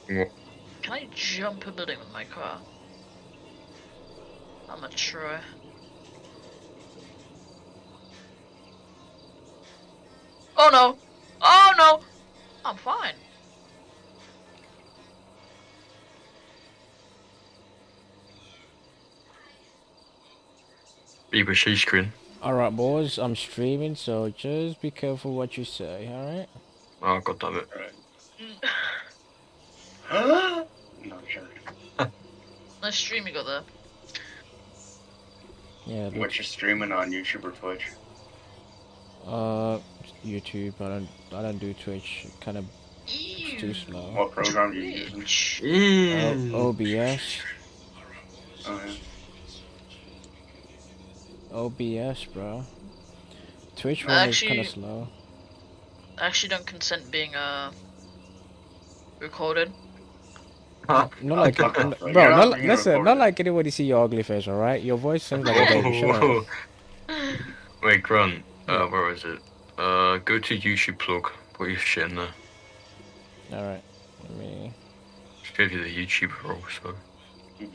What? Can I jump a building with my car? I'm gonna try. Oh no! Oh no! I'm fine. Be with she screen. Alright, boys, I'm streaming, so just be careful what you say, alright? Oh, god damn it. Alright. No, sure. Nice stream you got there. Yeah, What you streaming on YouTube or Twitch? uh, YouTube, I don't do Twitch, kind of too slow. What program are you using? Twitch. OBS. Oh, yeah. OBS, bro. Twitch one is kind of slow. I actually don't consent being recorded. Not like, Fuck bro, off, bro. You're not being listen, not recorded. like anybody see your ugly face, alright? Your voice sounds like a baby, shut up. Whoa. Wait, Grant. Where is it? Go to YouTube plug. Put your shit in there. Alright, let me... Just gave you the YouTube role, so. Mhm.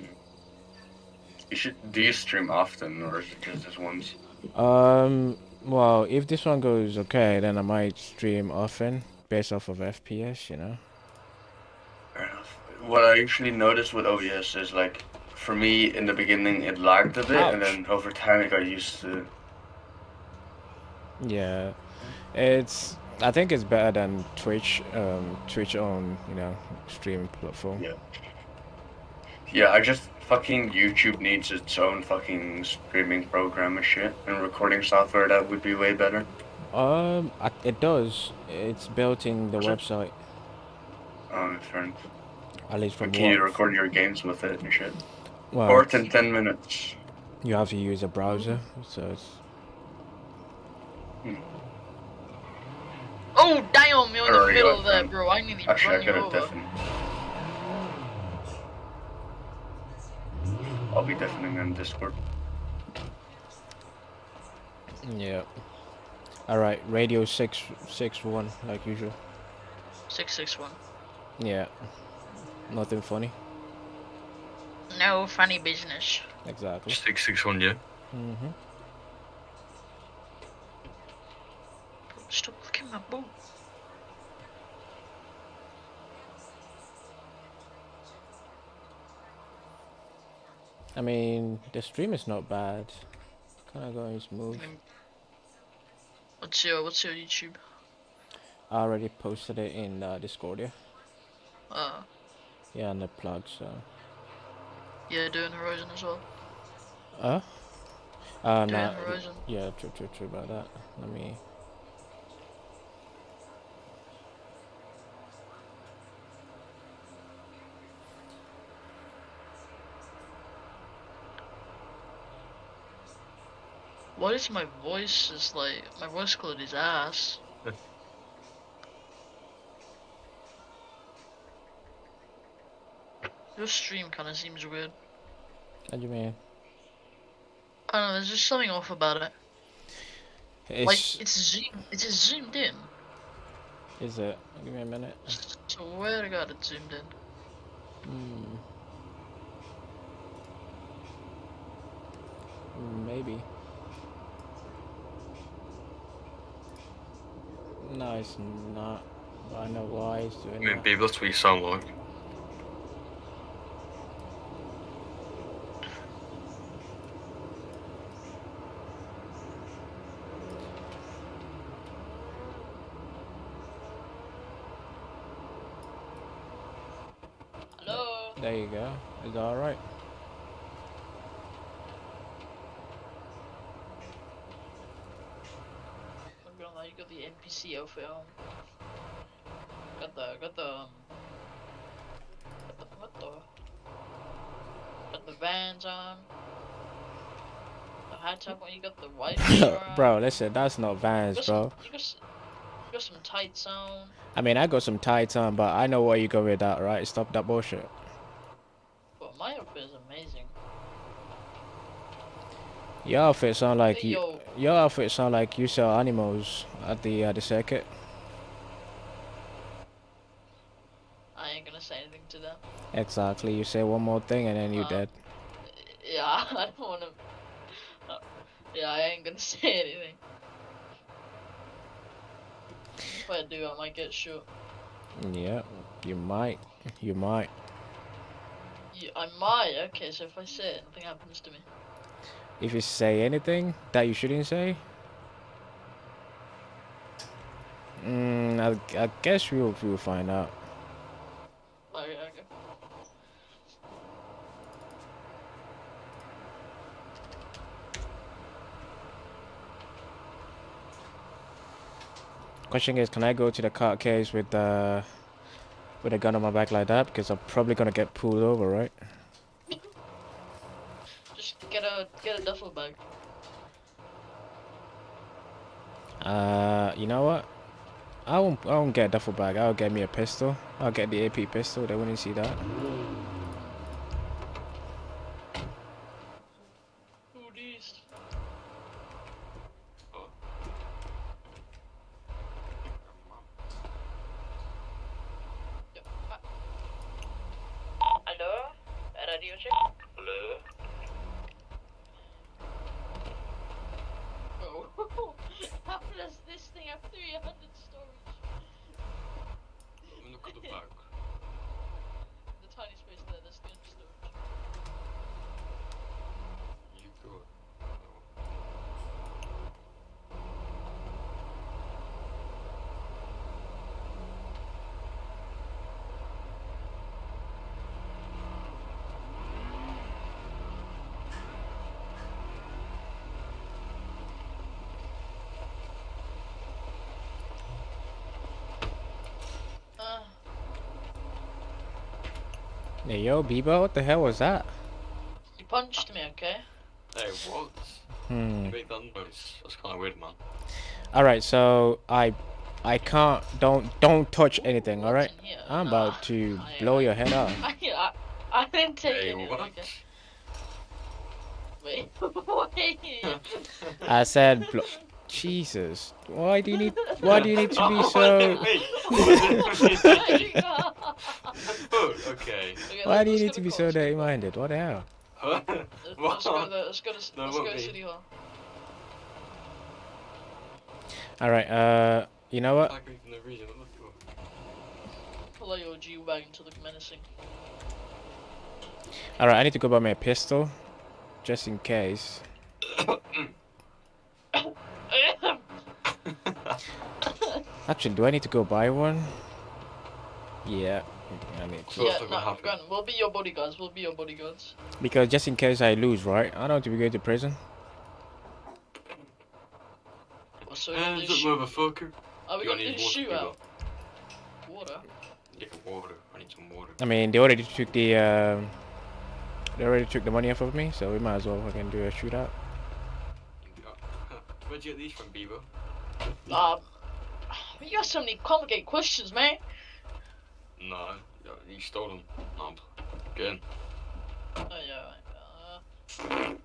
You should. Do you stream often, or is it just this once? Well, if this one goes okay, then I might stream often, based off of FPS, you know? Fair enough. What I usually notice with OBS is like, for me in the beginning it lagged a bit, and then over time I got used to. Yeah, I think it's better than Twitch, Twitch on, you know, streaming platform. Yeah. Yeah, I just fucking YouTube needs its own fucking streaming program and shit, and recording software that would be way better. It does. It's built in the Is it? website, Fair enough. at least from But can you what. record your games with it and shit? Well, Fourth in 10 minutes. you have to use a browser, so it's. Oh damn! You're in the Alright, middle right, there, man. bro. I nearly Actually, I run you got a over. deafen. I'll be deafening on Discord. Yeah. All right, radio 661 like usual. 661. Yeah. Nothing funny. No funny business. Exactly. 661, yeah. Mhm. Stop looking at my boot. I mean, the stream is not bad. Kind of going smooth. What's your YouTube? I already posted it in Discord. Yeah. Yeah, and the plug. So. Yeah, doing Horizon as well. No. Horizon. Yeah, true about that. Let me. What is my voice is like? My voice quality is ass. Your stream kind of seems weird. What do you mean? I don't know. There's just something off about it. Like it's zoomed in. Is it? Give me a minute. Swear to God, it's zoomed in. Maybe. No, it's not. I know why it's doing that. Maybe that's what you sound like. Hello. There you go. Is that alright? You got the NPC outfit on. Got the got the Vans on. The hat top on. You got the white shirt on. Bro, listen, that's not Vans, bro. You got some tights on. I mean, I got some tights on, but I know where you go with that, right? Stop that bullshit. But my outfit is amazing. Your outfit sound like Hey, yo. Your outfit sound like you sell animals at the circuit. I ain't gonna say anything to them. Exactly. You say one more thing and then you're dead. Yeah, I don't wanna. Yeah, I ain't gonna say anything. If I do, I might get shot. Yeah, you might. You might. Yeah, I might. Okay, so if I say it, nothing happens to me. If you say anything that you shouldn't say, I guess we'll find out. Okay, okay. Question is, can I go to the court case with a gun on my back like that? Because I'm probably gonna get pulled over, right? Just get a duffel bag. You know what? I won't get a duffel bag. I'll get me a pistol. I'll get the AP pistol. They wouldn't see that. Who these? Hello? Radio check? Hello? Oh. How does this thing have 300 storage? Look at the back. The tiny space there, that's the only storage. You go. Hey, yo, Bebo, what the hell was that? You punched me, okay? Hey, what? You made that noise. That's kind of weird, man. All right, so I can't. Don't touch anything. All right. What's in here? I'm Nah, about to blow your head off. I didn't take Hey, any. what? Okay. Wait, wait. I said, Jesus. Why do you need to be so? Okay. Why do you need to be so dirty-minded? What the hell? Let's go to City Hall. All right. You know what? Pull out your G-Wagon to look menacing. All right. I need to go buy my pistol, just in case. Actually, do I need to go buy one? Yeah. I need to. Yeah, no, we'll be your bodyguards. We'll be your bodyguards. Because just in case I lose, right? I don't want to be going to prison. So Hands up, motherfucker. Are we gonna do shootout? Water? Yeah, water. I need some water. I mean, they already took the money off of me, so we might as well fucking do a shootout. Where'd you get these from, Bebo? You got so many complicated questions, man. No, you stole them. No, again. Oh yeah, right.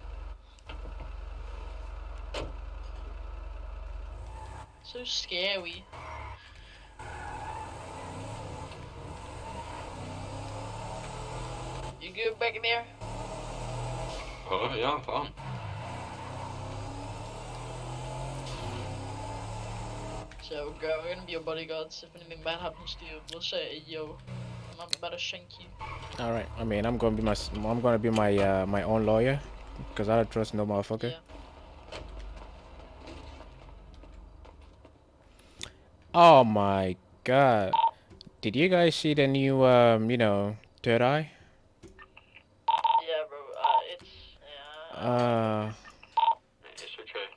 So scary. You good back in there? Oh, yeah, I'm fine. So we're gonna be your bodyguards. If anything bad happens to you, we'll say, hey, yo, I'm about to shank you. All right. I mean, I'm gonna be my own lawyer, because I don't trust no motherfucker. Yeah. Oh my god! Did you guys see the new Third Eye? Yeah, bro. It's It's okay.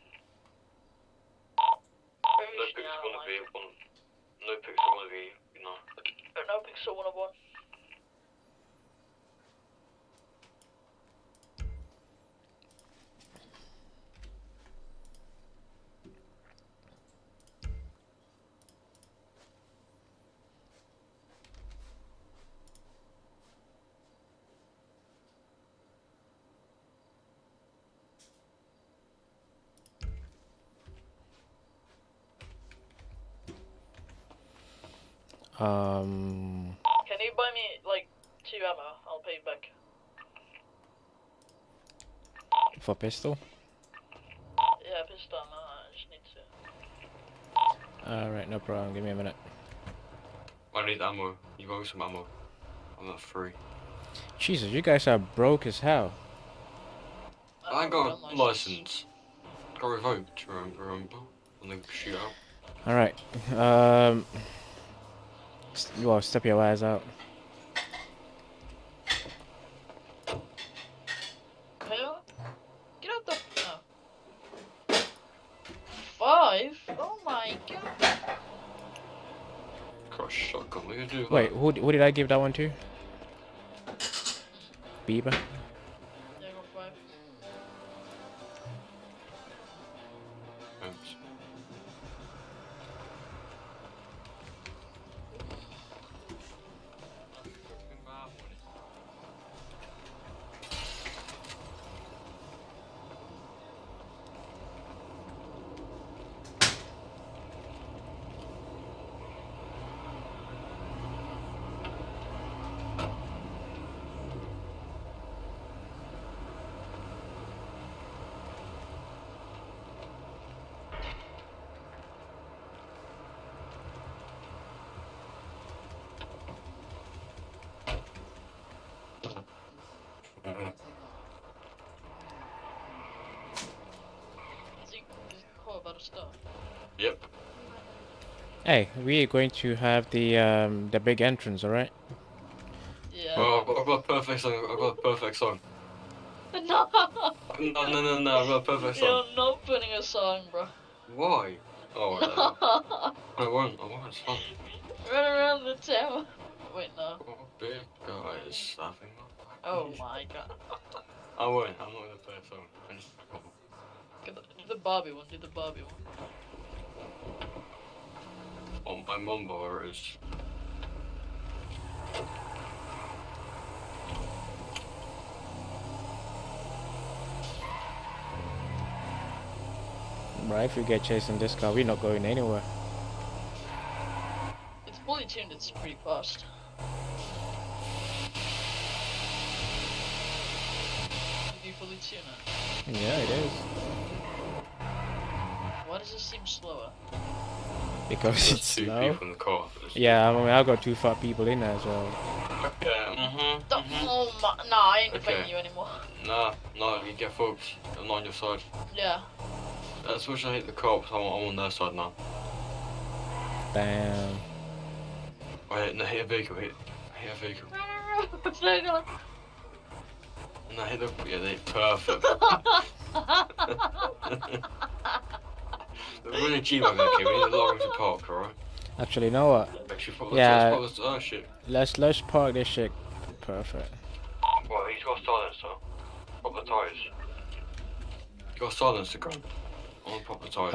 No pics wanna be, you know. No Pixel 101. Can Can you buy me like 2 ammo? I'll pay you back. For pistol? Yeah, pistol ammo. I just need to. Alright, no problem. Give me a minute. I need ammo. You got some ammo. I'm not free. Jesus, you guys are broke as hell. I ain't got a license. Got revoked, remember? On the shootout. Alright. Well, step your ass out. Hell? Get out the. No. 5? Oh my god. Got a shotgun. What are you gonna do? Wait, who did I give that one to? Bieber? Yeah, go 5. Oops. Is he cool about his stuff? Yep. Hey, we are going to have the big entrance, alright? Yeah. Oh, I've got a perfect song. I've got a perfect song. No! No. I've got a perfect song. You're not putting a song, bro. Why? Oh, I won't. It's fun. Run around the town. Wait, no. Oh, big guys slapping. Oh my god. I won't. I'm not gonna play a song. I just. Do the Bobby one. Do the Bobby one. Oh, my mum borrows. Right, if we get chased in this car, we're not going anywhere. It's fully tuned. It's pretty fast. Did you fully tune it? Yeah, it is. Why does it seem slower? Because There's it's two slow. people in the car. Yeah, I mean, I've got 2 fat people in there as well. Yeah. Oh my. Nah, I ain't Okay. fighting you anymore. Nah, you get fucked. I'm not on your side. Yeah. As much as I hate the cops, I'm on their side now. Damn. Hit a vehicle. Hit a vehicle. They're gonna- No, hit the. Yeah, they perfect. We're in a G-Wagon, okay? We need a long to park, alright? Actually, you know what? Actually, Yeah. oh shit. Let's park this shit. Perfect. Well, he's got silencer. Pop the tyres. You got silencer gun. I want to pop the tyres.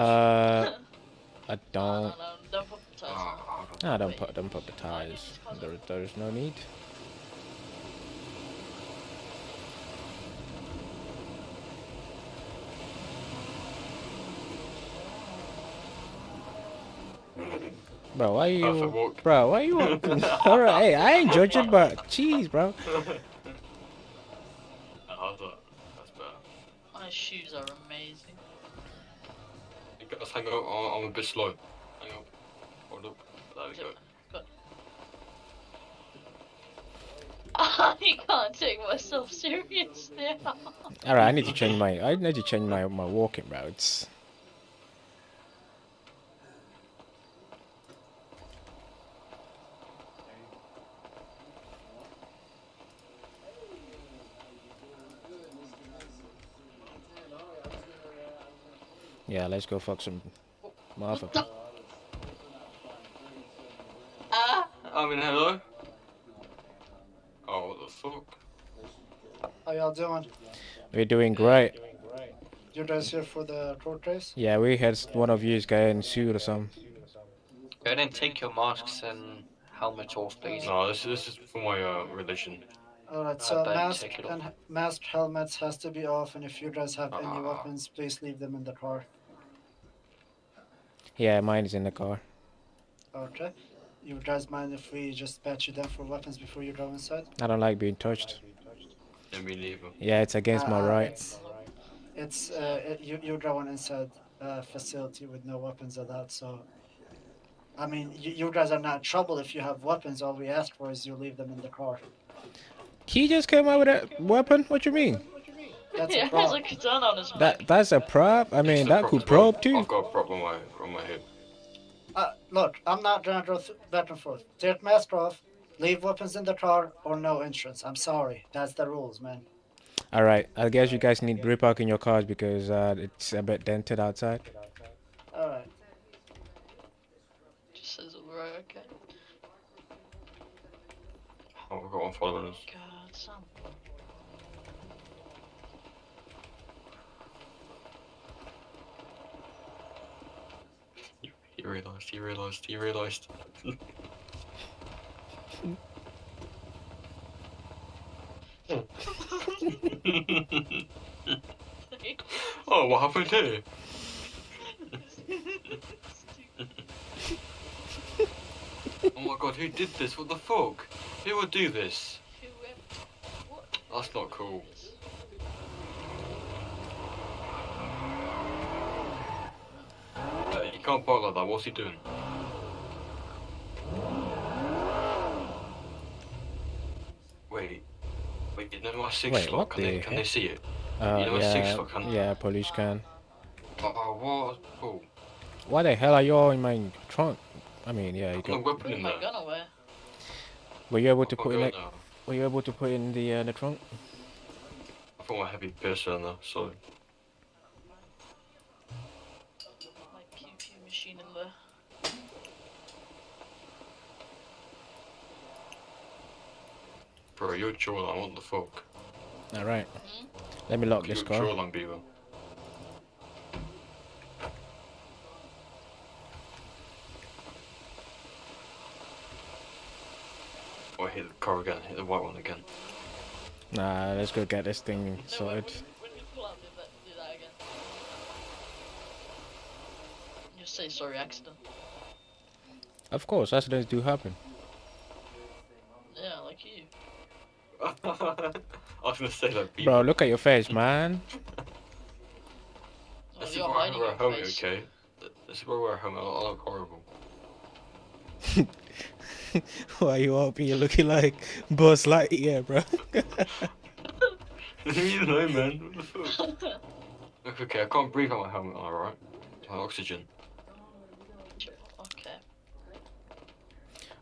I don't. No, don't put the tires on. No, don't put the tires. There's no need. Bro, why Perfect you? walk. Bro, why you? Alright, hey, I ain't judging, but jeez, bro. How's that? That's better. My shoes are amazing. You guys hang up. I'm a bit slow. Hang up. Hold up. There we go. Good. I can't take myself serious now. Alright, I need to change my walking routes. Yeah, let's go fuck some motherfucker. Ah! I mean, hello? Oh, what the fuck? How y'all doing? We're doing great. You guys here for the road race? Yeah, we had one of you getting sued or something. Go ahead and take your masks and helmets off, please. No, this is for my religion. Alright, so then mask take it off. and masked helmets has to be off, and if you guys have any Ah. weapons, please leave them in the car. Yeah, mine is in the car. Okay. You guys mind if we just patch you down for weapons before you go inside? I don't like being touched. Yeah, me neither. Yeah, it's against my rights. You're going inside a facility with no weapons allowed, so. I mean, you guys are not in trouble if you have weapons. All we ask for is you leave them in the car. He just came out with a weapon? What you mean? That's He a has prop. a katana on his back. That's a prop? I mean, It's a that prop could as well. probe too. I've got a prop on my hip. Look, I'm not gonna go back and forth. Take mask off, leave weapons in the car, or no entrance. I'm sorry. That's the rules, man. Alright, I guess you guys need repark in your cars because it's a bit dented outside. Alright. Just says alright, okay. Oh, we've got one following us. God, Sam. He realised. Oh, what happened here? Oh my god, who did this? What the fuck? Who would do this? What? That's not cool. You can't park like that, what's he doing? Wait, you know my six Wait, slot, what the can they see it? Uh, You know, a six yeah, slot, can- yeah, police can. Oh, what? Oh, Why the hell are you all in my trunk? I mean, yeah, you I've got a got. weapon Put in my there. gun away. Were you able I've to got put a in gun it? now. Were you able to put in the trunk? I put my heavy pistol in there, sorry. My pew pew machine in there. Bro, you're jawline, what the fuck? All right. Hmm? Let me lock this You're car. jawline, Beaver. Oh, hit the car again, hit the white one again. Nah, let's go get this thing No, when sorted. we pull out, do that again. Just say sorry, accident. Of course, accidents do happen. Yeah, like you. I was gonna say that, Beaver. Bro, look at your face, man. Oh, This is you're why I hiding wear a your helmet, face. okay? This is why I wear a helmet, I look horrible. Why you all be looking like Buzz Lightyear, bro? You know, man, what the fuck? Look, okay, I can't breathe out my helmet, alright? My oxygen. Okay.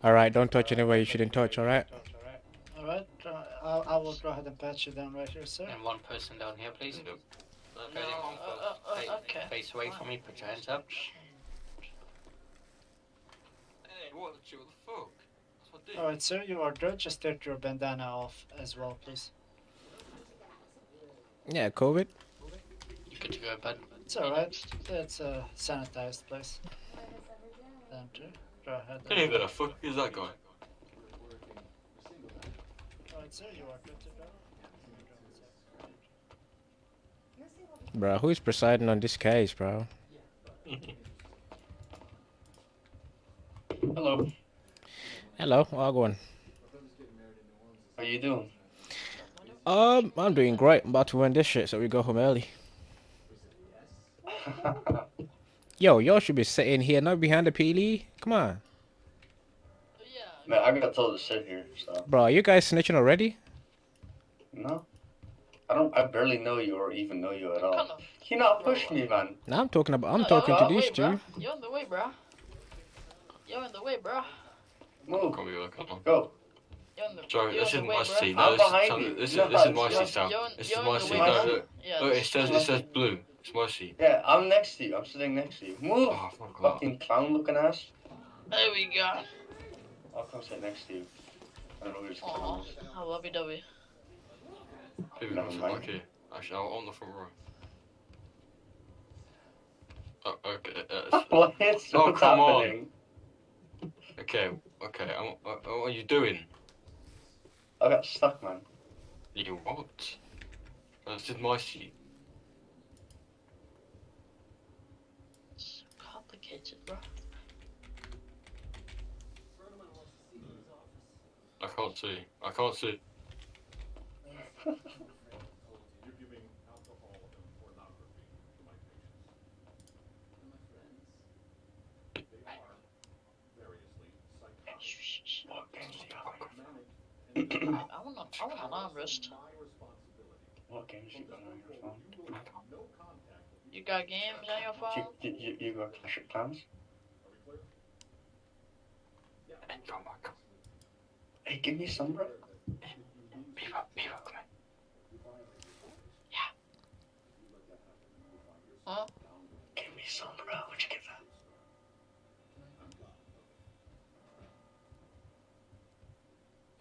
All right, don't touch anywhere you shouldn't touch. All right. Alright, I will go ahead and patch you down right here, sir. And one person down here, please. Yep. Go in one foot. Okay. Face away from me, put your hands up. Hey, what the fuck? That's what I did. Alright, sir, you are good. Just take your bandana off as well, please. Yeah, COVID. You good to go, bud? It's alright. It's a sanitized place. Thank you. Go ahead. Hey, who the fuck is that guy? Alright, sir, you are good to go. Bro, who's presiding on this case, bro? Hello. Hello, Wagwan. How you doing? I'm doing great. I'm about to run this shit so we go home early. Yo, y'all should be sitting here, not behind the PLE. Come on. Yeah. Man, I got told to sit here, so Bro, are you guys snitching already? no. I barely know you or even know you at all. Kind of. You not push me, man. Now I'm talking No, to you're in the these way, two. bruh. You're in the way, bruh. You're in the way, bruh. Move. Can't be like, come on. Go. You're in the, Sorry, you're this in is the way, my bruh. seat. I'm No, this behind is you. this No, is my you're- seat, Sam. you're in- This is you're in my the seat. way, No, bruh. look. Yeah, Look, it this- says blue. It's my seat. Yeah, I'm next to you. I'm sitting next to you. Move. Oh, fuck that. Fucking clown looking ass. There we go. I'll come sit next to you. I don't know who this Aw, clown is. how lovey-dovey. Who Never was it? mind. Okay. Actually, I'm on the front row. Oh, okay. What is Oh, what's come on. happening? Okay. What are you doing? I got stuck, man. You what? This is my seat. It's complicated, bruh. I can't see. I can't see. What games do you have on your phone? I want an armrest. What games you got on your phone? You got games on your phone? You got Clash of Clans? Hey, give me some, bro. Beaver, come here. Huh? Give me some, bro. What'd you get that?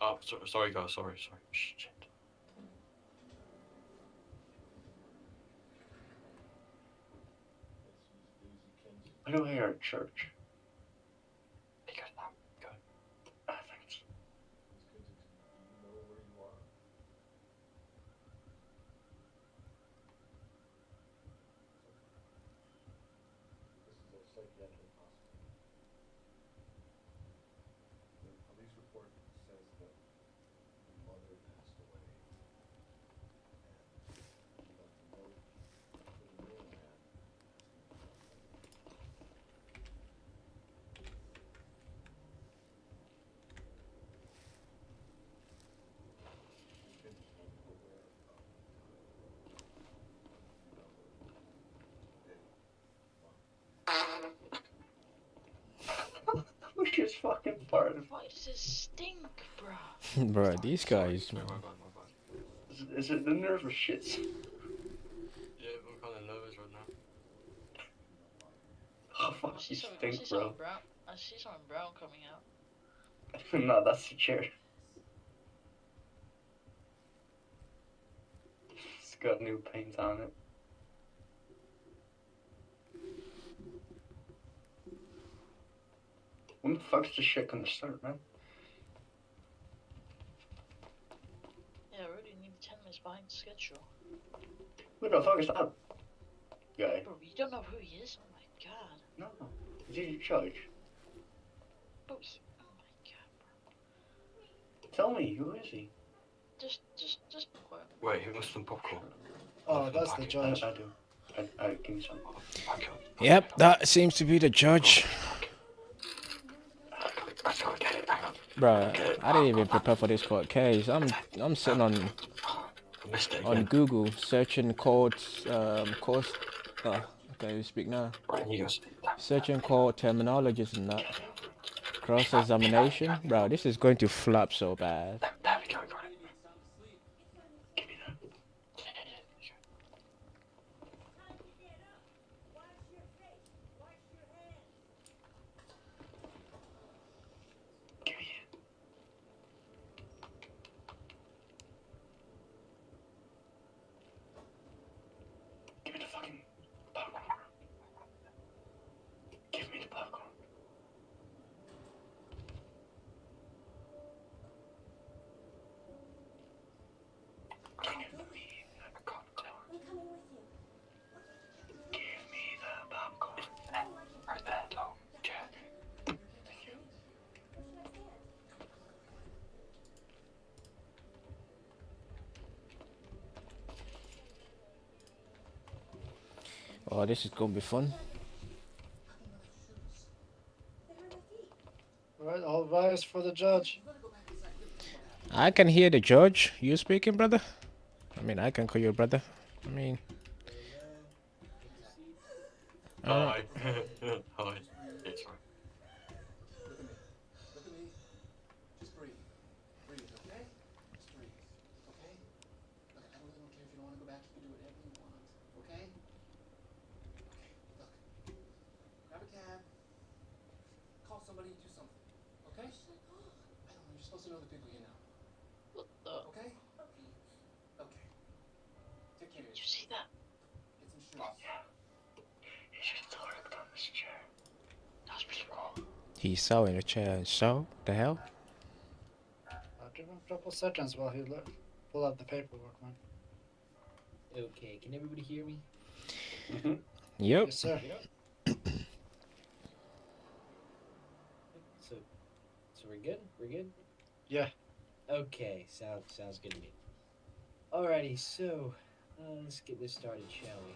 Oh, sorry guys, sorry. Shit. Why do I hear a church? Because now, go. Thanks. Which is fucking farted. Why does it stink, bro? Bro, these guys, man. My bad. Is it the nervous shits? Yeah, we're kind of nervous right now. Oh fuck, you stink, bro. I see something brown coming out. No, that's the chair. It's got new paint on it. When the fuck's this shit gonna start, man? Yeah, I really need 10 minutes behind schedule. Who the fuck is that guy? Bro, you don't know who he is? Oh my god. No, is he the judge? Bro, oh my god, bro. Tell me, who is he? Just quiet. Wait, who wants some popcorn? Oh, that's the judge. I do. I give me some. Yep, that seems to be the judge. Bro, I didn't even prepare for this court case. I'm sitting on Google searching courts, course. Okay, we speak now. Searching court terminologies and that. Cross examination, bro. This is going to flop so bad. There we go, got it. Give me that. Give me it. Give me the fucking popcorn. Give me the popcorn. Give me the popcorn. Give me the popcorn. Right there, long chair. Thank you. Oh, this is gonna be fun. Alright, all rise for the judge. I can hear the judge. You speaking, brother? I mean, I can call you brother. I mean, Hi. Hi. It's right. Look at me. Just breathe. Breathe, okay? Just breathe. Okay? Look, I really don't care if you don't want to go back. You can do whatever you want. Okay? Okay, look. Grab a cab. Call somebody, do something. Okay? I don't know. You're supposed to know the people you know. What the? Okay? Okay. Take care of Did you yourself. see that? Get some shoes. Yeah. He's just hooked on this chair. That was pretty cool. he saw in the chair and so the hell. Give him a couple seconds while he pull out the paperwork, man. Okay, can everybody hear me? Mm-hmm. Yep. Yes, sir. So we're good? We're good? Yeah. Okay, sounds good to me. Alrighty, so let's get this started, shall we?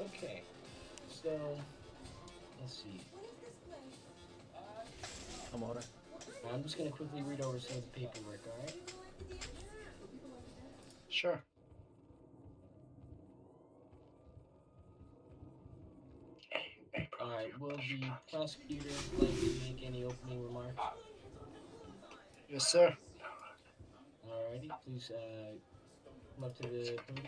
Okay, so let's see. I'm alright. I'm just gonna quickly read over some of the paperwork. All right. Sure. All right. Will the prosecutor like to make any opening remarks? Yes, sir. Alrighty, please come up to the podium.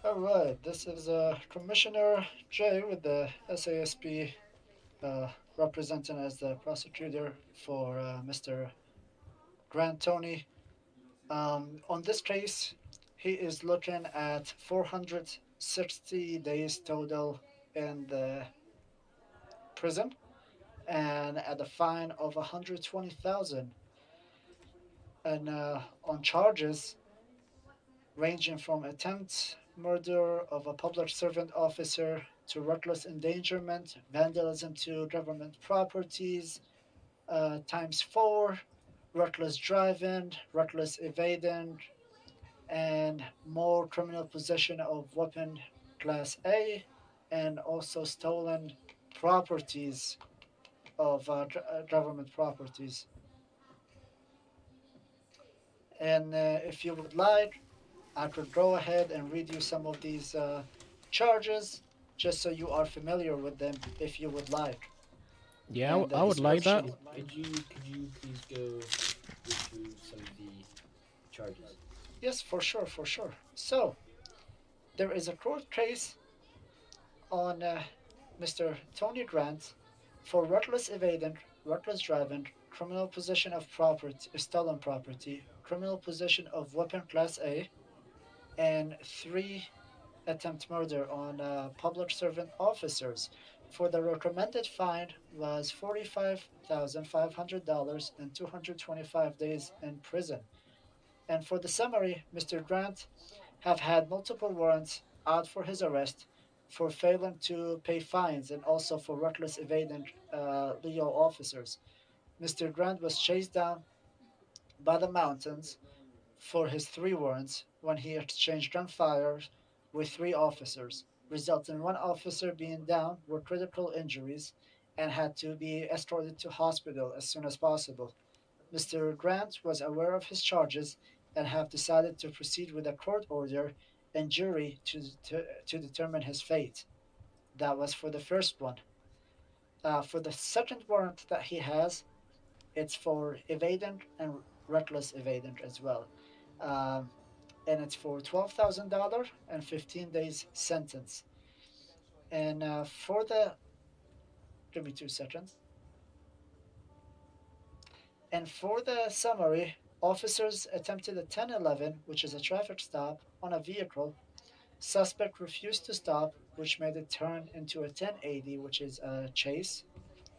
All right. This is Commissioner J with the SASP, representing as the prosecutor for Mr. Grant Tony. On this case, he is looking at 460 days total in the prison, and at a fine of 120,000, and on charges ranging from attempt murder of a public servant officer to reckless endangerment, vandalism to government properties, times 4, reckless driving, reckless evading, and more criminal possession of weapon class A, and also stolen properties of government properties. And if you would like, I could go ahead and read you some of these charges just so you are familiar with them if you would like. Yeah, And the I would like that. description- Could you please go through some of the charges? Yes, for sure, for sure. So, there is a court case on Mr. Tony Grant for reckless evading, reckless driving, criminal possession of property, stolen property, criminal possession of weapon class A, and 3 attempt murder on public servant officers. For the recommended fine was $45,500 and 225 days in prison. And for the summary, Mr. Grant have had multiple warrants out for his arrest for failing to pay fines and also for reckless evading legal officers. Mr. Grant was chased down by the mountains for his 3 warrants when he exchanged gunfire with 3 officers, resulting in 1 officer being down with critical injuries and had to be escorted to hospital as soon as possible. Mr. Grant was aware of his charges and have decided to proceed with a court order and jury to determine his fate. That was for the first one. For the second warrant that he has, it's for evading and reckless evading as well. Um, and it's for $12,000 and 15 days sentence. And for the, give me 2 seconds. And for the summary, officers attempted a 1011, which is a traffic stop, on a vehicle. Suspect refused to stop, which made it turn into a 1080, which is a chase,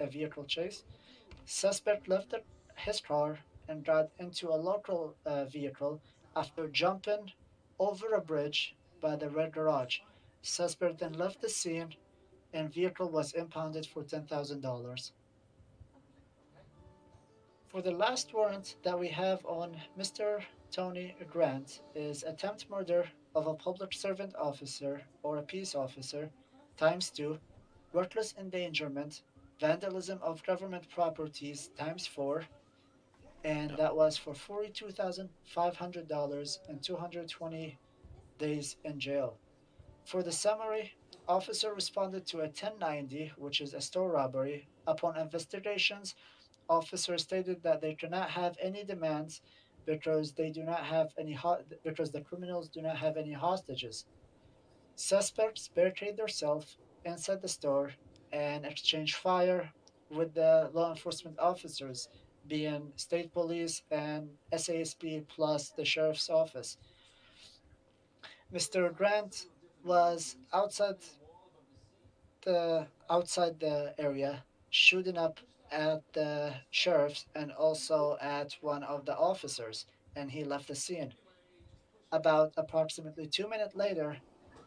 a vehicle chase. Suspect left his car and got into a local vehicle after jumping over a bridge by the Red Garage. Suspect then left the scene and vehicle was impounded for $10,000. For the last warrant that we have on Mr. Tony Grant is attempt murder of a public servant officer or a peace officer, times 2, reckless endangerment, vandalism of government properties, times 4, and that was for $42,500 and 220 days in jail. For the summary, officer responded to a 1090, which is a store robbery. Upon investigations, officer stated that they cannot have any demands because they do not have any because the criminals do not have any hostages. Suspects barricade themselves inside the store and exchange fire with the law enforcement officers, being state police and SASP plus the sheriff's office. Mr. Grant was outside the area shooting up at the sheriff's and also at one of the officers, and he left the scene. About approximately 2 minutes later,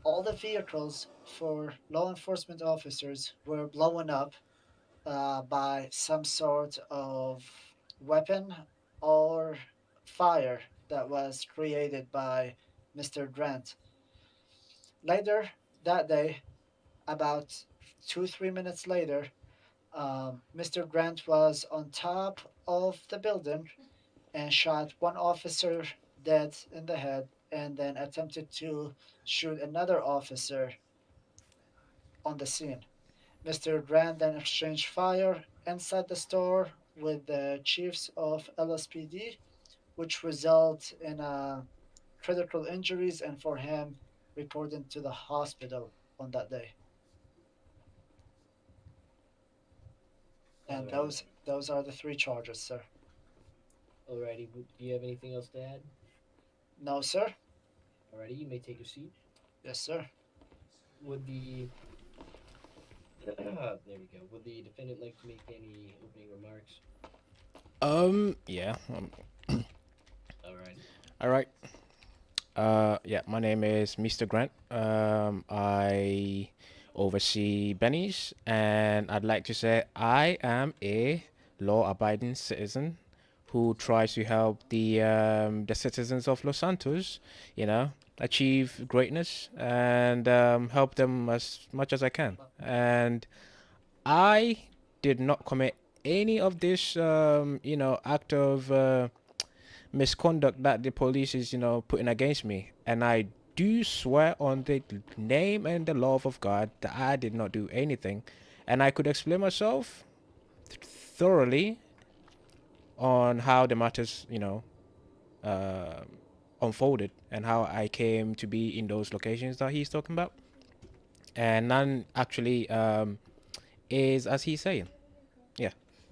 all the vehicles for law enforcement officers were blown up by some sort of weapon or fire that was created by Mr. Grant. Later that day, about 2 3 minutes later, Mr. Grant was on top of the building and shot one officer dead in the head and then attempted to shoot another officer on the scene. Mr. Grant then exchanged fire inside the store with the chiefs of LSPD, which result in critical injuries and for him reported to the hospital on that day. And those are the three charges, sir. Alrighty, do you have anything else to add? No, sir. Alrighty, you may take your seat. Yes, sir. Would the there we go. Would the defendant like to make any opening remarks? Yeah. Alright. All right. Yeah, my name is Mr. Grant. I oversee Benny's, and I'd like to say I am a law-abiding citizen who tries to help the citizens of Los Santos, achieve greatness and help them as much as I can. And I did not commit any of this, act of misconduct that the police is, putting against me. And I do swear on the name and the love of God that I did not do anything. And I could explain myself thoroughly on how the matters, unfolded and how I came to be in those locations that he's talking about. And none actually is as he's saying. Yeah,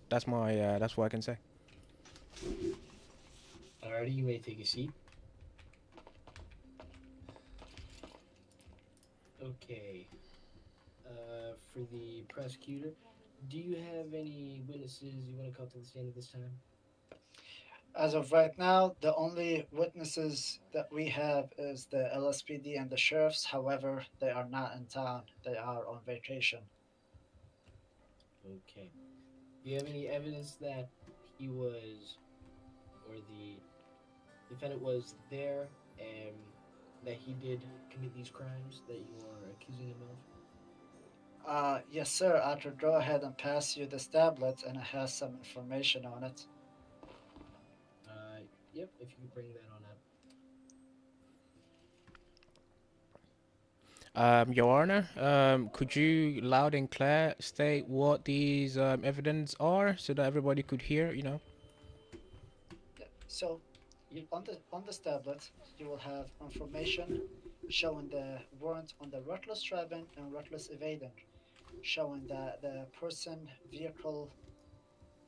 that's what I can say. Alrighty, you may take a seat. Okay. For the prosecutor, do you have any witnesses you want to call to the stand at this time? As of right now, the only witnesses that we have is the LSPD and the sheriffs. However, they are not in town. They are on vacation. Okay. Do you have any evidence that he was, or the defendant was there, and that he did commit these crimes that you are accusing him of? Yes, sir. I could go ahead and pass you this tablet, and it has some information on it. Yep, if you could bring that on up. Your Honor, could you loud and clear state what these evidence are so that everybody could hear, Yeah. So, on this tablet, you will have information showing the warrant on the reckless driving and reckless evading, showing that the person vehicle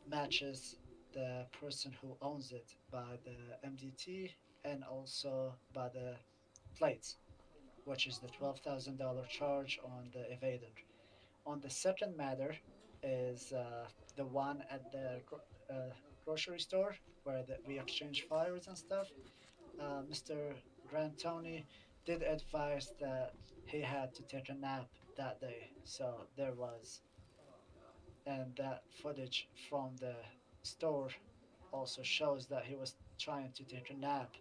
matches the person who owns it by the MDT and also by the plates, which is the $12,000 charge on the evading. On the second matter is the one at the grocery store where we exchange fires and stuff. Mr. Grantoni did advise that he had to take a nap that day, so there was, and that footage from the store also shows that he was trying to take a nap.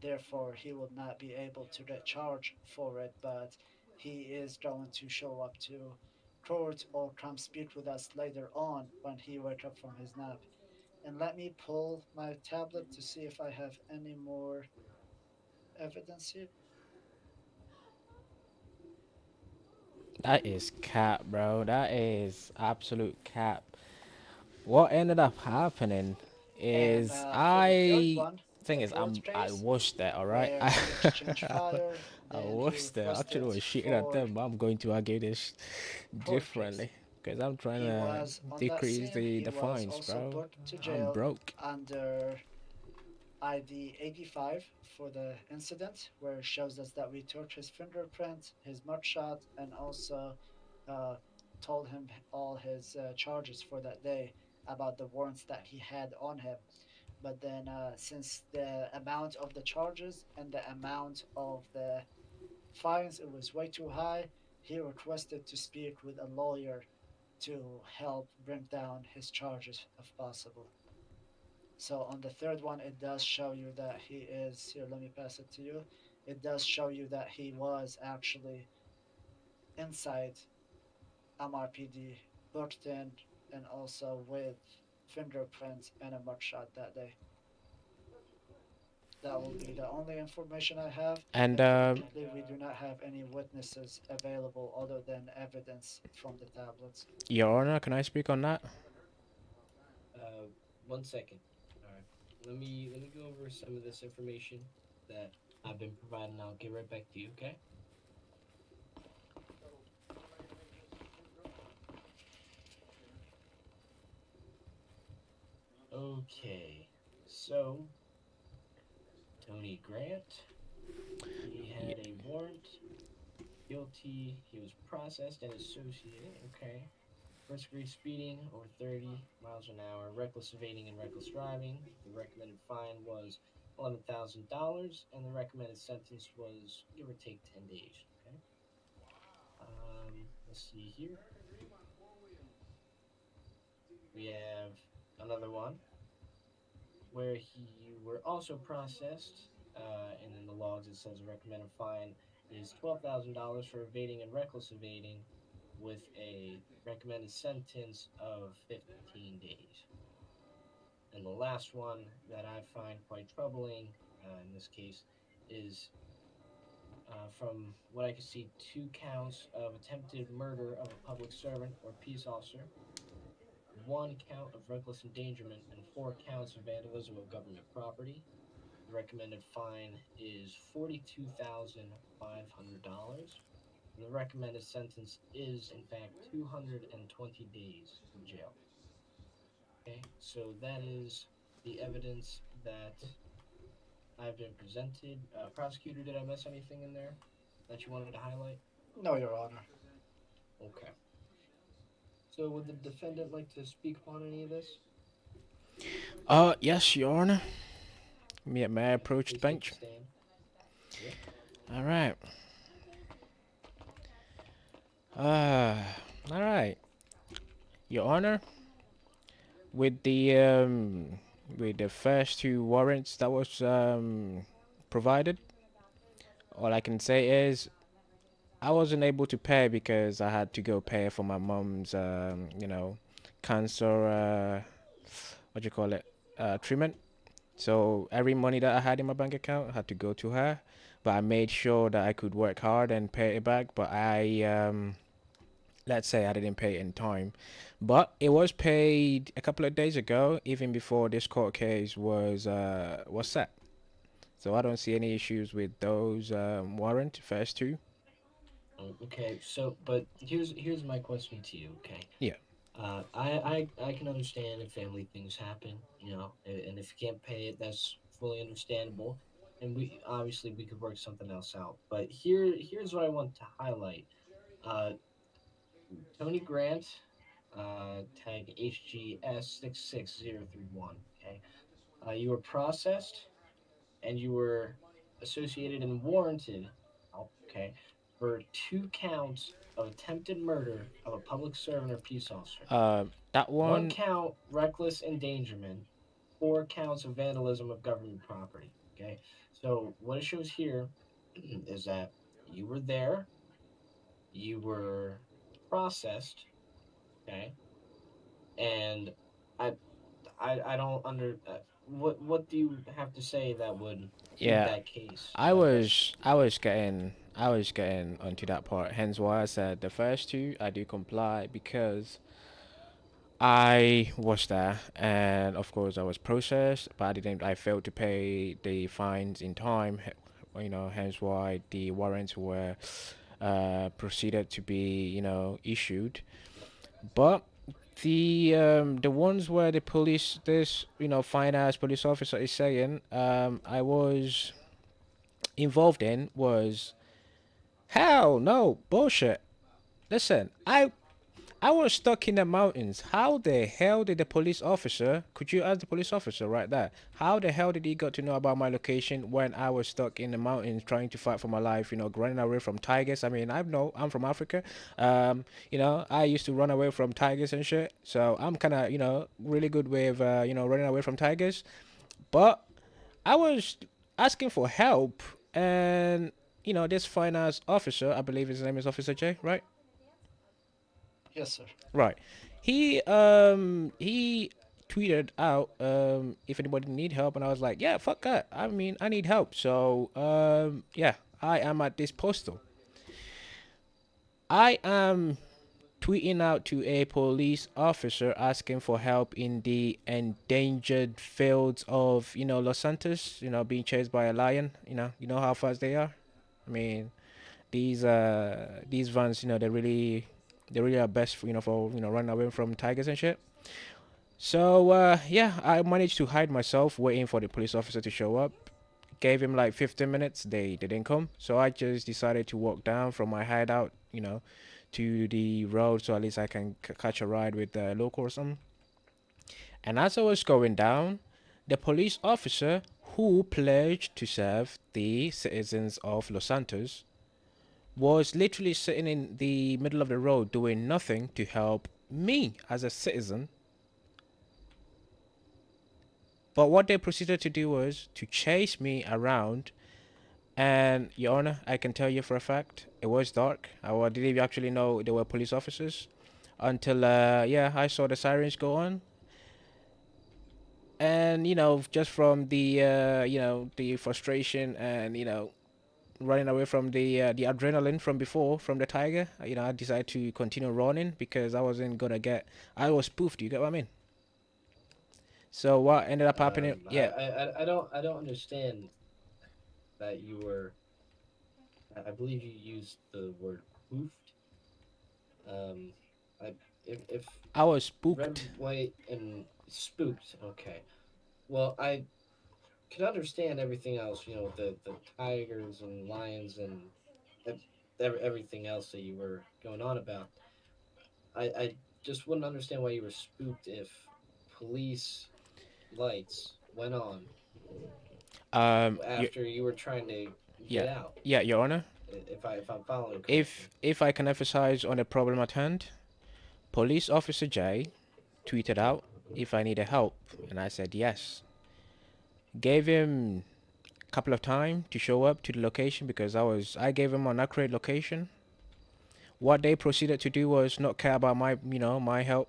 Therefore, he will not be able to get charged for it, but he is going to show up to court or come speak with us later on when he wakes up from his nap. And let me pull my tablet to see if I have any more evidence here. That is cap, bro. That is absolute cap. What ended up happening is And, I watched that, all right. I watched that. Actually, was shooting at them, but I'm going to argue this differently because I'm trying to decrease the fines, bro. I'm broke. Under ID 85 for the incident, where it shows us that we took his fingerprint, his mugshot, and also told him all his charges for that day about the warrants that he had on him. But then, since the amount of the charges and the amount of the fines, it was way too high. He requested to speak with a lawyer to help bring down his charges if possible. So on the third one, it does show you that he is here. Let me pass it to you. It does show you that he was actually inside MRPD, booked in, and also with fingerprints and a mugshot that day. That will be the only information I have. And Unfortunately, we do not have any witnesses available other than evidence from the tablets. Your Honor, can I speak on that? 1 second. All right. Let me go over some of this information that I've been providing. I'll get right back to you. Okay. Okay. So Tony Grant, he had a warrant. Guilty. He was processed and associated. Okay. First degree speeding over 30 miles an hour, reckless evading and reckless driving. The recommended fine was $11,000, and the recommended sentence was give or take 10 days. Okay. Let's see here. We have another one where you were also processed, and in the logs it says the recommended fine is $12,000 for evading and reckless evading, with a recommended sentence of 15 days. And the last one that I find quite troubling in this case is, from what I can see, 2 counts of attempted murder of a public servant or peace officer, 1 count of reckless endangerment, and 4 counts of vandalism of government property. The recommended fine is $42,500. The recommended sentence is, in fact, 220 days in jail. Okay, so that is the evidence that I've been presented. Prosecutor, did I miss anything in there that you wanted to highlight? No, Your Honor. Okay. So would the defendant like to speak upon any of this? Yes, Your Honor. May I approach the Please take bench? a stand. Yep. All right. All right. Your Honor, with the first 2 warrants that was provided, all I can say is I wasn't able to pay because I had to go pay for my mom's cancer treatment. So every money that I had in my bank account had to go to her, but I made sure that I could work hard and pay it back. But let's say I didn't pay it in time, but it was paid a couple of days ago, even before this court case was set. So I don't see any issues with those first 2. Okay, so but here's my question to you. Okay. Yeah. I can understand if family things happen, and if you can't pay it, that's fully understandable, and we could work something else out. But here's what I want to highlight. Tony Grant, tag HGS66031. Okay, you were processed, and you were associated and warranted. Okay, for 2 counts of attempted murder of a public servant or peace officer. That 1 count reckless endangerment, 4 counts of vandalism of government property. Okay, so what it shows here is that you were there, you were processed, okay, and I don't what do you have to say that would that case? I was getting onto that part, hence why I said the first 2 I do comply because I was there, and of course I was processed, but I failed to pay the fines in time, hence why the warrants were proceeded to be issued. But the ones where the police, this fine ass police officer is saying I was involved in was hell no bullshit. Listen, I was stuck in the mountains. How the hell did the police officer, could you ask the police officer right there, how the hell did he got to know about my location when I was stuck in the mountains trying to fight for my life, you know, running away from tigers? I mean, I know I'm from Africa. You know, I used to run away from tigers and shit. So I'm kind of, you know, really good with, you know, running away from tigers. But I was asking for help, and, you know, this finance officer, I believe his name is Officer J, right? Yes, sir. Right. He tweeted out if anybody need help, and I was like, yeah, fuck that. I mean, I need help. So yeah, I am at this postal. I am tweeting out to a police officer asking for help in the endangered fields of, you know, Los Santos, you know, being chased by a lion, you know how fast they are. I mean, these vans, you know, they really are best for, you know, for, you know, running away from tigers and shit. So yeah, I managed to hide myself waiting for the police officer to show up. Gave him like 15 minutes. They didn't come. So I just decided to walk down from my hideout, you know, to the road, so at least I can catch a ride with the local or something. And as I was going down, the police officer who pledged to serve the citizens of Los Santos was literally sitting in the middle of the road doing nothing to help me as a citizen. But what they proceeded to do was to chase me around. And, Your Honor, I can tell you for a fact, it was dark. I didn't actually know there were police officers until, yeah, I saw the sirens go on. And, you know, just from the, you know, the frustration and, you know, running away from the adrenaline from before, from the tiger, you know, I decided to continue running because I wasn't going to I was spoofed, you get what I mean? So what ended up happening? Yeah. I don't understand that you were. I believe you used the word poofed. If I was spooked. Red, white, and spooked. Okay. Well, I can understand everything else. You know, the tigers and lions and everything else that you were going on about. I just wouldn't understand why you were spooked if police lights went on after you were trying to get out. Yeah, Your Honor. If I'm following correctly. If I can emphasize on the problem at hand, Police Officer J tweeted out if I needed help, and I said yes. Gave him a couple of time to show up to the location because I gave him an accurate location. What they proceeded to do was not care about my, you know, my help.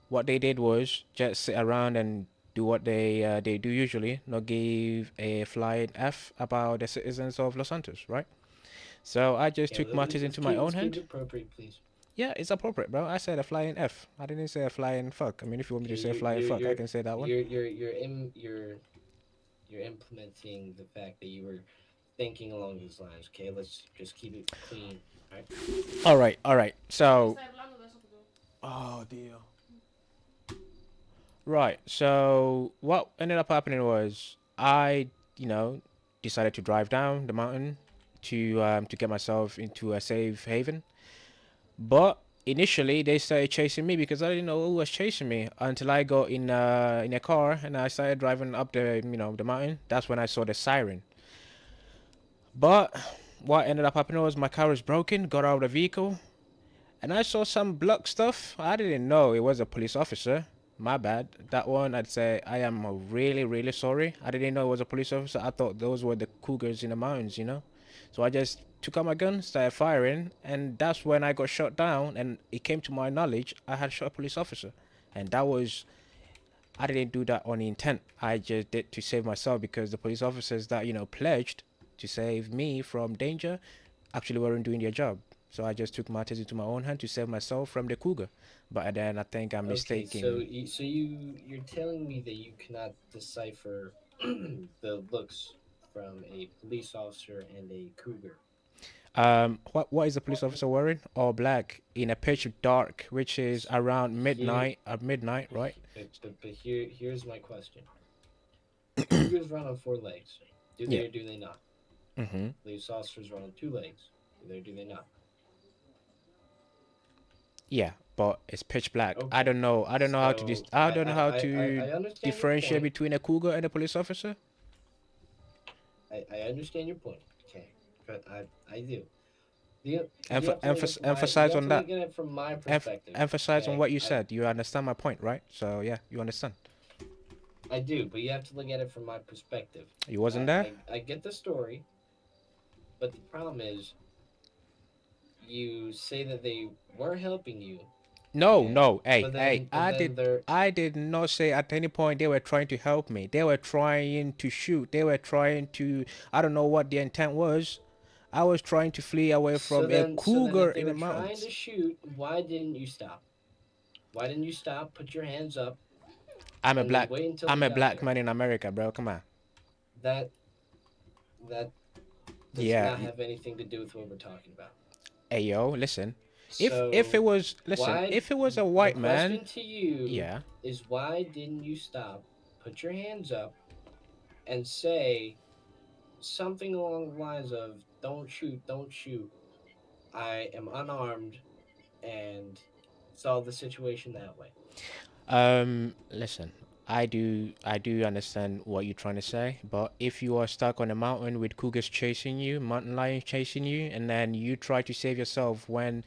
What they did was just sit around and do what they do usually, not give a flying F about the citizens of Los Santos, right? So I just took matters into my own hand. Appropriate, please. Yeah, it's appropriate, bro. I said a flying F. I didn't say a flying fuck. I mean, if you want me to say flying fuck, I can say that one. You're implementing the fact that you were thinking along these lines. Okay, let's just keep it clean. All right. So. Oh dear. Right. So what ended up happening was I, you know, decided to drive down the mountain to get myself into a safe haven. But initially they started chasing me because I didn't know who was chasing me until I got in a car and I started driving up the, you know, the mountain. That's when I saw the siren. But what ended up happening was my car was broken, got out of the vehicle, and I saw some black stuff. I didn't know it was a police officer. My bad. That one, I'd say I am really, really sorry. I didn't know it was a police officer. I thought those were the cougars in the mountains, you know. So I just took out my gun, started firing, and that's when I got shot down. And it came to my knowledge I had shot a police officer, and I didn't do that on intent. I just did to save myself because the police officers that, you know, pledged to save me from danger actually weren't doing their job. So I just took matters into my own hand to save myself from the cougar. But then I think I'm mistaken. So you're telling me that you cannot decipher the looks from a police officer and a cougar. What is the police officer wearing? All black in a pitch dark, which is around midnight. At midnight, right? But here's my question. Cougars run on 4 legs. Do they or do they not? Mm-hmm. Police officers run on 2 legs. Do they or do they not? Yeah, but it's pitch black. Okay. I don't know. I don't know how to So, I don't know how I to understand your differentiate point. between a cougar and a police officer. I understand your point. Okay, but I do. You Emphasize on that. look at it from my perspective. Emphasize on okay? what you said. You understand my point, right? So yeah, you understand. I do, but you have to look at it from my perspective. You wasn't there. I get the story, but the problem is, you say that they weren't helping you. No, Okay. no. Hey, But then- hey. but then I did not say at any point they were trying to help me. They were trying to shoot. They were trying to. I don't know what the intent was. I was trying to flee away from a cougar if they in the were trying mountains. to shoot, why didn't you stop? Why didn't you stop? Put your hands up. I'm a and black. wait until I'm they a got black there. man in America, bro. Come on. That does Yeah. not have anything to do with what we're talking about. Hey, yo, listen. So If it was if it was a white the man, question to you yeah. is why didn't you stop, put your hands up, and say something along the lines of don't shoot, I am unarmed, and solve the situation that way. Listen, I do understand what you're trying to say, but if you are stuck on a mountain with cougars chasing you, mountain lions chasing you, and then you try to save yourself when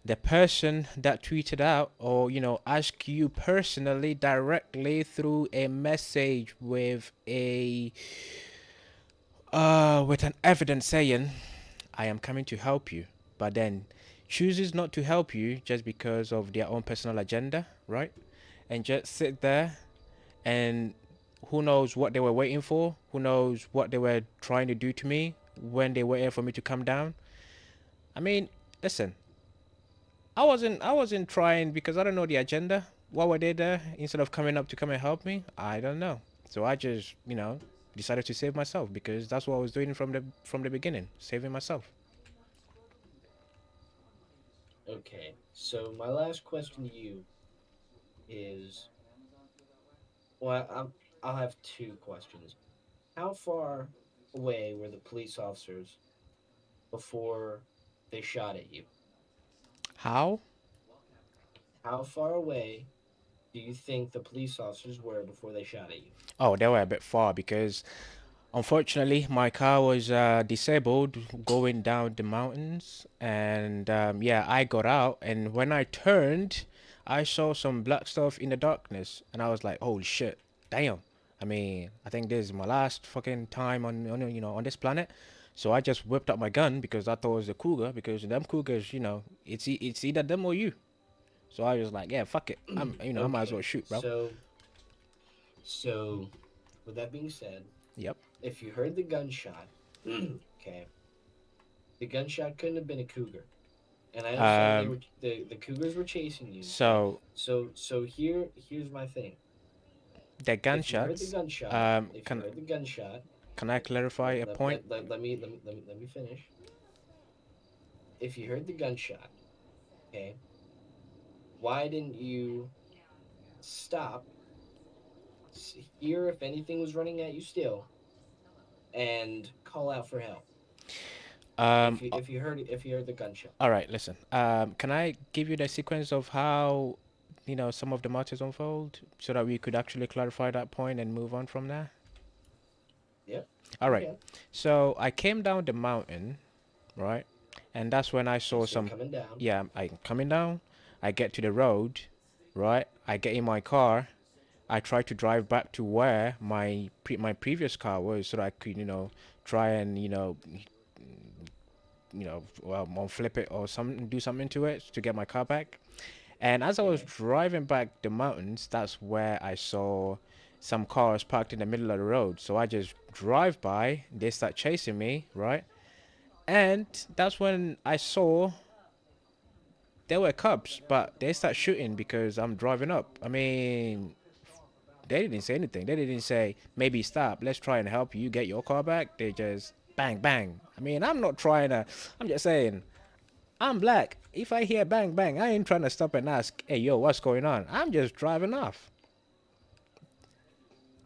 the person that tweeted out or ask you personally directly through a message with an evidence saying I am coming to help you, but then chooses not to help you just because of their own personal agenda, right? And just sit there, and who knows what they were waiting for, who knows what they were trying to do to me when they waited for me to come down. I mean, listen, I wasn't trying because I don't know the agenda. What were they there instead of coming up to come and help me? I don't know. So I just, decided to save myself because that's what I was doing from the beginning, saving myself. Okay, so my last question to you is, well, I'll have two questions. How far away were the police officers before they shot at you? How? How far away do you think the police officers were before they shot at you? Oh, they were a bit far because unfortunately my car was disabled going down the mountains, and yeah, I got out, and when I turned, I saw some black stuff in the darkness, and I was like, holy shit, damn. I mean, I think this is my last fucking time on this planet. So I just whipped up my gun because I thought it was a cougar, because them cougars, it's either them or you. So I was like, yeah, fuck it. I might as well shoot, bro. So, with that being said, Yep. if you heard the gunshot, okay, the gunshot couldn't have been a cougar, and I understand the cougars were chasing you. So here's my thing. The gunshots. If you heard the gunshot, Can you heard the gunshot, can I clarify a point? let me finish. If you heard the gunshot, okay, why didn't you stop, hear if anything was running at you still, and call out for help? If you heard the gunshot. All right, listen. Can I give you the sequence of how some of the matters unfold so that we could actually clarify that point and move on from there? Yep. All right. Okay. So I came down the mountain, right? And that's when I saw some. Coming down. Yeah, I'm coming down. I get to the road, right? I get in my car. I try to drive back to where my previous car was so that I could, try and, flip it or do something to it to get my car back. And as I was driving back the mountains, that's where I saw some cars parked in the middle of the road. So I just drive by, they start chasing me, right? And that's when I saw there were cops, but they start shooting because I'm driving up. I mean, they didn't say anything. They didn't say, maybe stop, let's try and help you get your car back. They just bang, bang. I mean, I'm just saying, I'm black. If I hear bang, bang, I ain't trying to stop and ask, hey, yo, what's going on? I'm just driving off.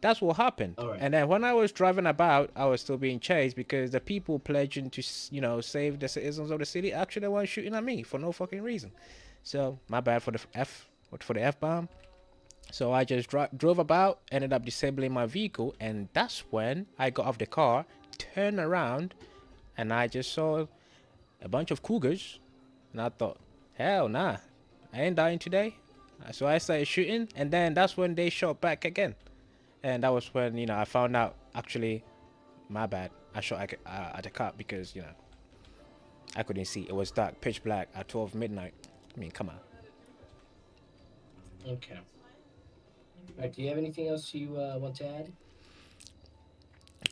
That's what happened. Alright. And then when I was driving about, I was still being chased because the people pledging to, save the citizens of the city actually weren't shooting at me for no fucking reason. So my bad for the F-bomb. So I just drove about, ended up disabling my vehicle, and that's when I got off the car, turned around, and I just saw a bunch of cougars, and I thought, hell nah, I ain't dying today. So I started shooting, and then that's when they shot back again. And that was when, I found out, actually, my bad, I shot at the cop because, I couldn't see. It was dark, pitch black at 12 midnight. I mean, come on. Okay. Alright, do you have anything else you want to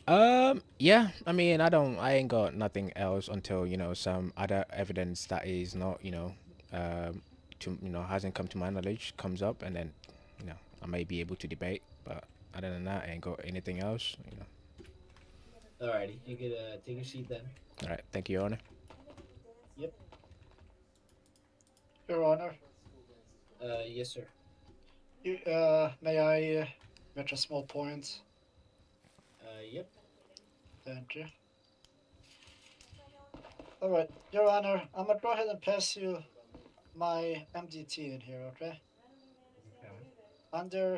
add? Yeah, I mean, I ain't got nothing else until, some other evidence that is not, hasn't come to my knowledge comes up, and then, I may be able to debate, but other than that, I ain't got anything else, Alrighty, you could take your seat then. All right, thank you, Your Honor. Yep. Your Honor, Yes, sir. may I make a small point? Yep. Thank you. Alright, Your Honor, I'm gonna go ahead and pass you my MDT in here, okay? Okay. Under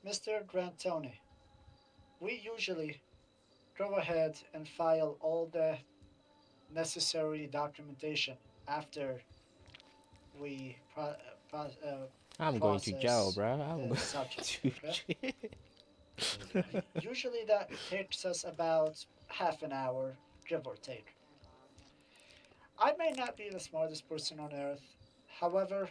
Mr. Grantoni, we usually go ahead and file all the necessary documentation after we I'm going to jail, bro. I'm the going subject, to okay? jail. Usually that takes us about half an hour, give or take. I may not be the smartest person on earth. However,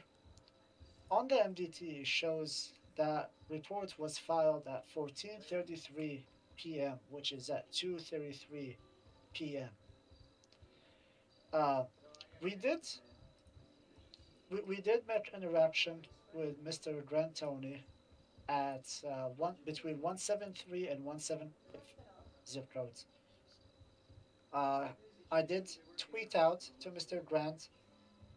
on the MDT it shows that report was filed at 14:33 p.m., which is at 2:33 p.m. We did make interaction with Mr. Grantoni at between 173 and 175 zip codes. I did tweet out to Mr. Grant,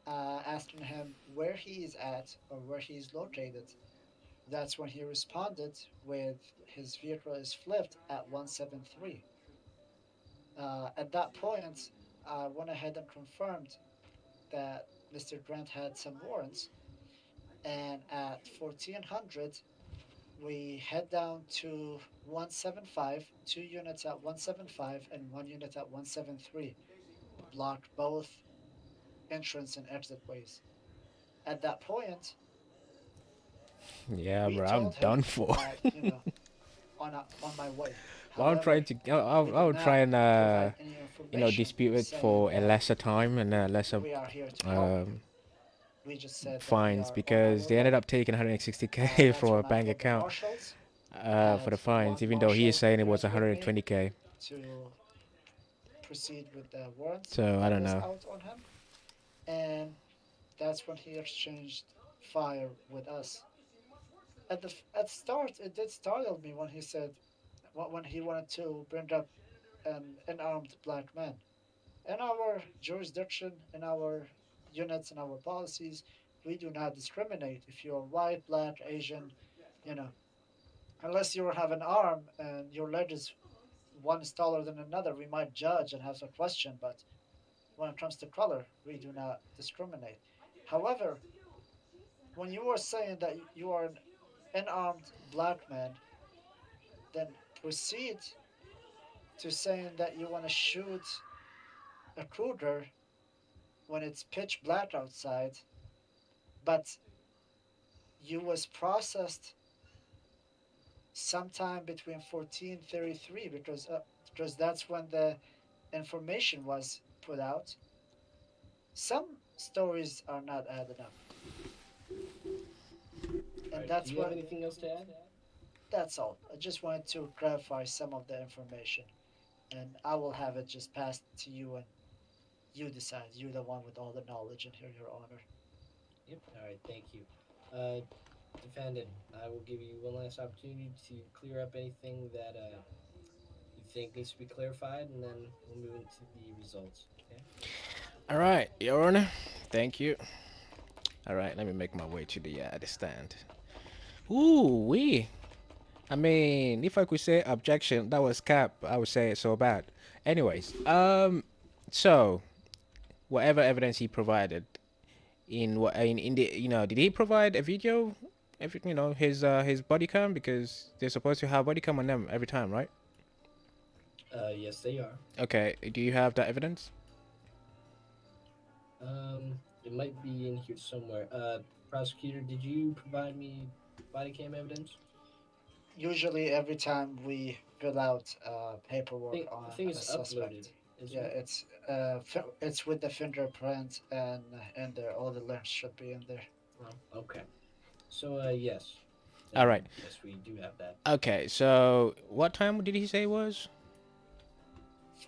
asking him where he is at or where he is located. That's when he responded with his vehicle is flipped at 173. At that point, I went ahead and confirmed that Mr. Grant had some warrants, and at 1400, we head down to 175, 2 units at 175 and 1 unit at 173, blocked both entrance and exit ways. At that point, Yeah, we bro, I'm told him done for. that, on my way. Well, I'm trying to. I'll try and dispute it for a lesser time and a lesser we are here to help. We just said that we fines are on because our they way. ended up taking 160k That's for a when I bank told the account marshals for the that fines, one even though he is marshal saying it was went with me 120k. to proceed with the warrants So I that don't was know. out on him, and that's when he exchanged fire with us. At start, it did startle me when he said, when he wanted to bring up an unarmed black man. In our jurisdiction, in our units, in our policies, we do not discriminate if you're white, black, Asian, you know, unless you have an arm and your leg is one is taller than another, we might judge and have some question, but when it comes to color, we do not discriminate. However, when you are saying that you are an unarmed black man, then proceed to saying that you want to shoot a cougar when it's pitch black outside, but you was processed sometime between 14:33 because that's when the information was put out. Some stories are not added up, and Alright, that's do you have what. anything else to add? That's all. I just wanted to clarify some of the information, and I will have it just passed to you, and you decide. You're the one with all the knowledge in here, Your Honor. Yep. Alright, thank you. Defendant, I will give you one last opportunity to clear up anything that you think needs to be clarified, and then we'll move into the results. Okay? All right, Your Honor. Thank you. All right, let me make my way to the stand. Ooh, I mean, if I could say objection, that was cap. I would say it so bad. Anyways, so whatever evidence he provided in the did he provide a video? Every his body cam, because they're supposed to have body cam on them every time, right? Yes, they are. Okay, do you have that evidence? It might be in here somewhere. Prosecutor, did you provide me body cam evidence? Usually, every time we fill out paperwork I think on a it's suspect, uploaded. yeah, It? it's with the fingerprint, and there all the links should be in there. Oh, okay. So yes. All right. Yes, we do have that. Okay, so what time did he say it was?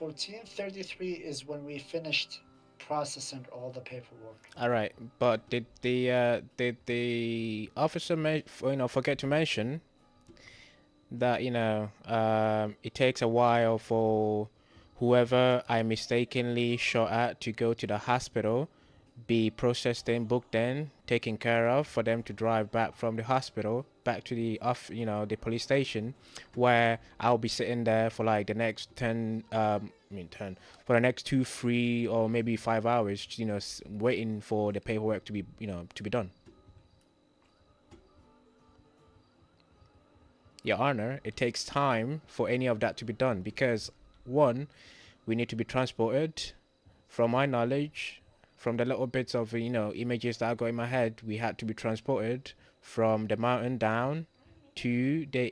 14:33 is when we finished processing all the paperwork. All right, but did the officer forget to mention that it takes a while for whoever I mistakenly shot at to go to the hospital, be processed in, booked in, taken care of, for them to drive back from the hospital back to the police station, where I'll be sitting there for like the next 10 for the next 2, 3, or maybe 5 hours, waiting for the paperwork to be done. Your Honor, it takes time for any of that to be done because, one, we need to be transported. From my knowledge, from the little bits of images that I got in my head, we had to be transported from the mountain down to the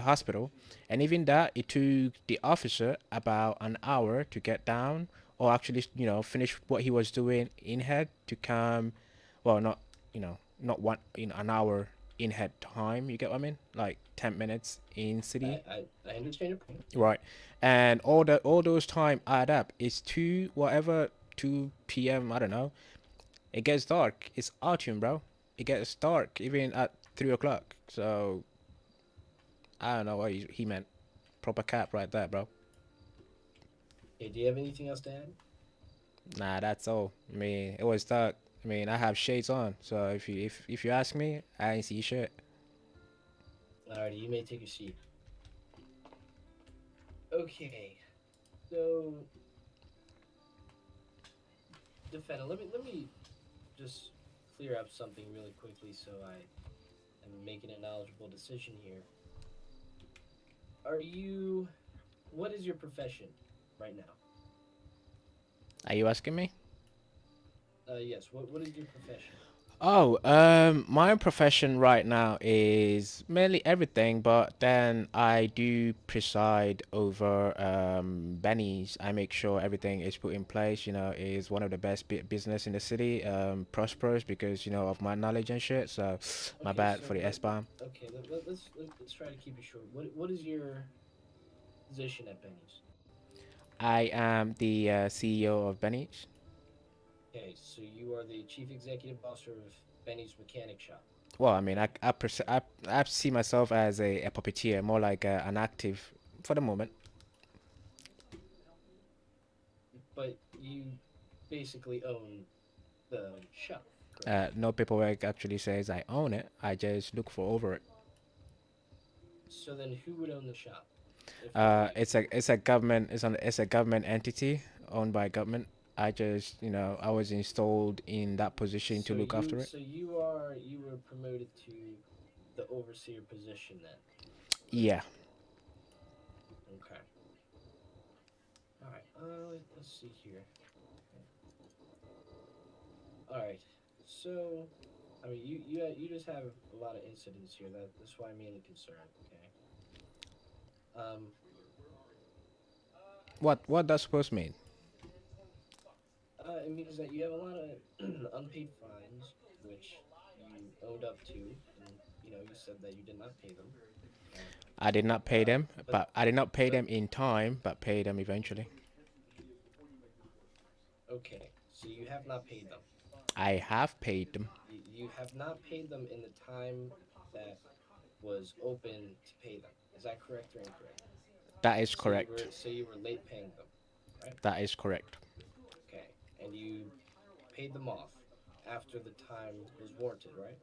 hospital, and even that, it took the officer about an hour to get down, or actually finish what he was doing in head to come. Well, not one in an hour in head time, you get what I mean? Like 10 minutes in city. I understand your point. Right. And all those time add up. It's 2 p.m. I don't know. It gets dark. It's autumn, bro. It gets dark even at 3 o'clock. So I don't know what he meant. Proper cap right there, bro. Hey, do you have anything else to add? Nah, that's all. I mean, it was dark. I mean, I have shades on, so if you ask me, I ain't see shit. Alrighty, you may take a seat. Okay, so defendant, let me just clear up something really quickly, so I am making a knowledgeable decision here. What is your profession right now? Are you asking me? Yes. What is your profession? Oh, my profession right now is mainly everything, but then I do preside over Benny's. I make sure everything is put in place. Is one of the best business in the city. Prosperous because of my knowledge and shit. So, my Okay, bad so for the S-bomb. Okay, let's try to keep it short. What is your position at Benny's? I am the CEO of Benny's. Okay, so you are the chief executive officer of Benny's Mechanic Shop. Well, I mean, I see myself as a puppeteer, more like an active for the moment. But you basically own the shop. No paperwork actually says I own it. I just look for over it. So then, who would own the shop? It's a government entity owned by government. I just I was installed in that position to look after it. So you were promoted to the overseer position then. Yeah. Okay. All right. Let's see here. All right. So, I mean, you just have a lot of incidents here. That's why I'm mainly concerned. Okay. What does supposed to mean? It means that you have a lot of unpaid fines, which you owned up to, and you said that you did not pay them. I did not pay them, but I did not pay them in time, but pay them eventually. Okay, so you have not paid them. I have paid them. You have not paid them in the time that was open to pay them. Is that correct or incorrect? That is correct. So you were late paying them, right? That is correct. Okay, and you paid them off after the time was warranted, right?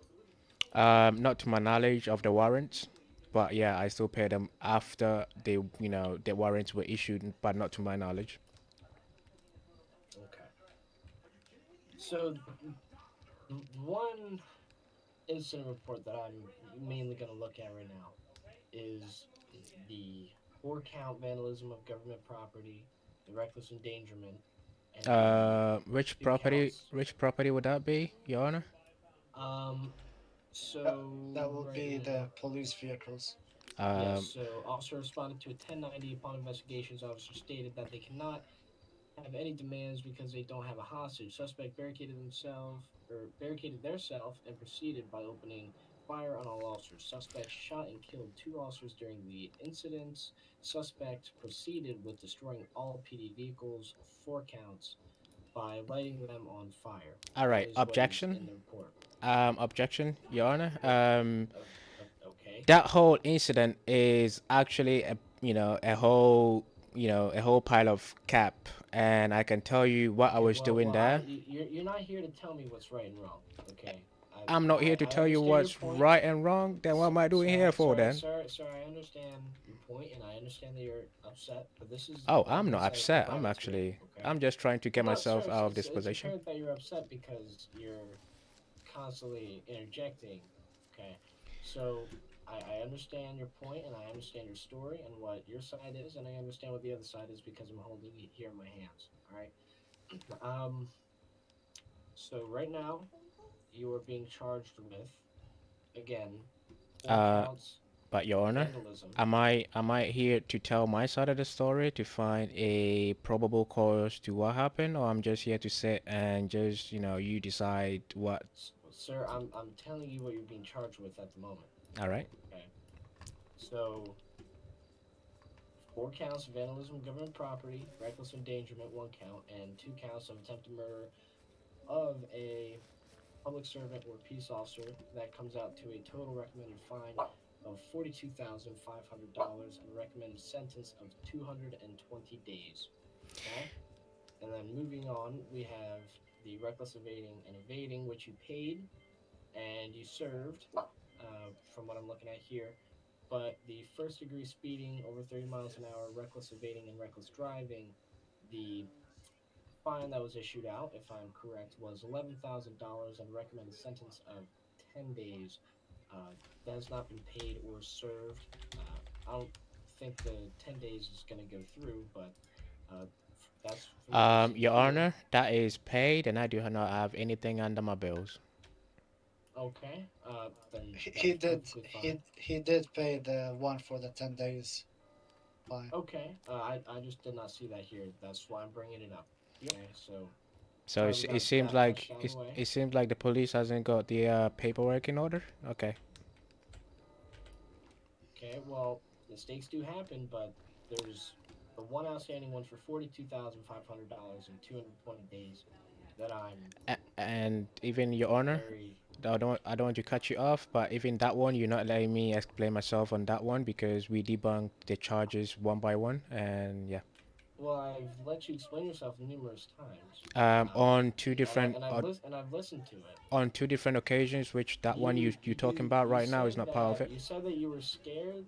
Not to my knowledge of the warrants, but yeah, I still pay them after they, the warrants were issued, but not to my knowledge. Okay. So, one incident report that I'm mainly going to look at right now is the 4-count vandalism of government property, the reckless endangerment, and Which 2 property? counts. Which property would that be, Your Honor? So That will right be now, the police vehicles. yes. Um, So officer responded to a 1090 upon investigations. Officer stated that they cannot have any demands because they don't have a hostage. Suspect barricaded themselves and proceeded by opening fire on all officers. Suspect shot and killed 2 officers during the incidents. Suspect proceeded with destroying all PD vehicles, 4 counts, by lighting them on fire. all right. That is what is Objection. in the report. Objection, Your Honor. Okay. That whole incident is actually a whole pile of cap, and I can tell you what I was doing there. You're not here to tell me what's right and wrong, okay? I'm not here to tell you what's right and wrong. Then what am I doing here for then? Sorry, I understand your point, and I understand that you're upset, but this is... Oh, I'm not upset. I'm actually, okay? I'm just trying to get No, myself sir, out of this it's position. apparent that you're upset because you're constantly interjecting, okay? So, I understand your point, and I understand your story, and what your side is, and I understand what the other side is because I'm holding it here in my hands, alright? So right now, you are being charged with, again, 4 counts, But Your Honor, vandalism. am I here to tell my side of the story to find a probable cause to what happened, or I'm just here to sit and just you decide what? Sir, I'm telling you what you're being charged with at the moment. All right. Okay. So 4 counts of vandalism of government property, reckless endangerment, 1 count, and 2 counts of attempted murder of a public servant or peace officer. That comes out to a total recommended fine of $42,500 and a recommended sentence of 220 days. Okay? And then moving on, we have the reckless evading and evading, which you paid and you served, from what I'm looking at here. But the first degree speeding over 30 miles an hour, reckless evading, and reckless driving, the fine that was issued out, if I'm correct, was $11,000 and recommended sentence of 10 days. That has not been paid or served. I don't think the 10 days is going to go through, but that's... Your Honor, that is paid, and I do not have anything under my bills. Okay. Then He did pay the one for the 10 days fine. Okay. I just did not see that here. That's why I'm bringing it up. Okay. So it seems like it seems like the police hasn't got the paperwork in order. Okay. Okay. Well, mistakes do happen, but there's the one outstanding one for $42,500 in 220 days that I'm. And even Your Honor, I don't want to cut you off, but even that one, you're not letting me explain myself on that one because we debunked the charges one by one, and yeah. Well, I've let you explain yourself numerous times. On 2 different. And I've listened to it. On 2 different occasions, which that one you're talking about right now is not part of it. You said that you were scared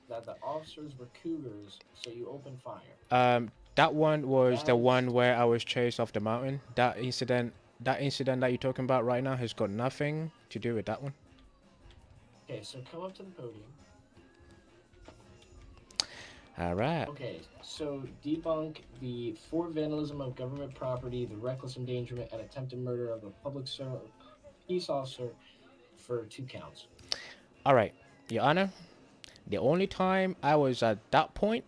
that the officers were cougars, so you opened fire. That one was the one where I was chased off the mountain. That incident that you're talking about right now has got nothing to do with that one. Okay, so come up to the podium. All right. Okay, so debunk the 4 vandalism of government property, the reckless endangerment, and attempted murder of a public peace officer for 2 counts. All right, Your Honor. The only time I was at that point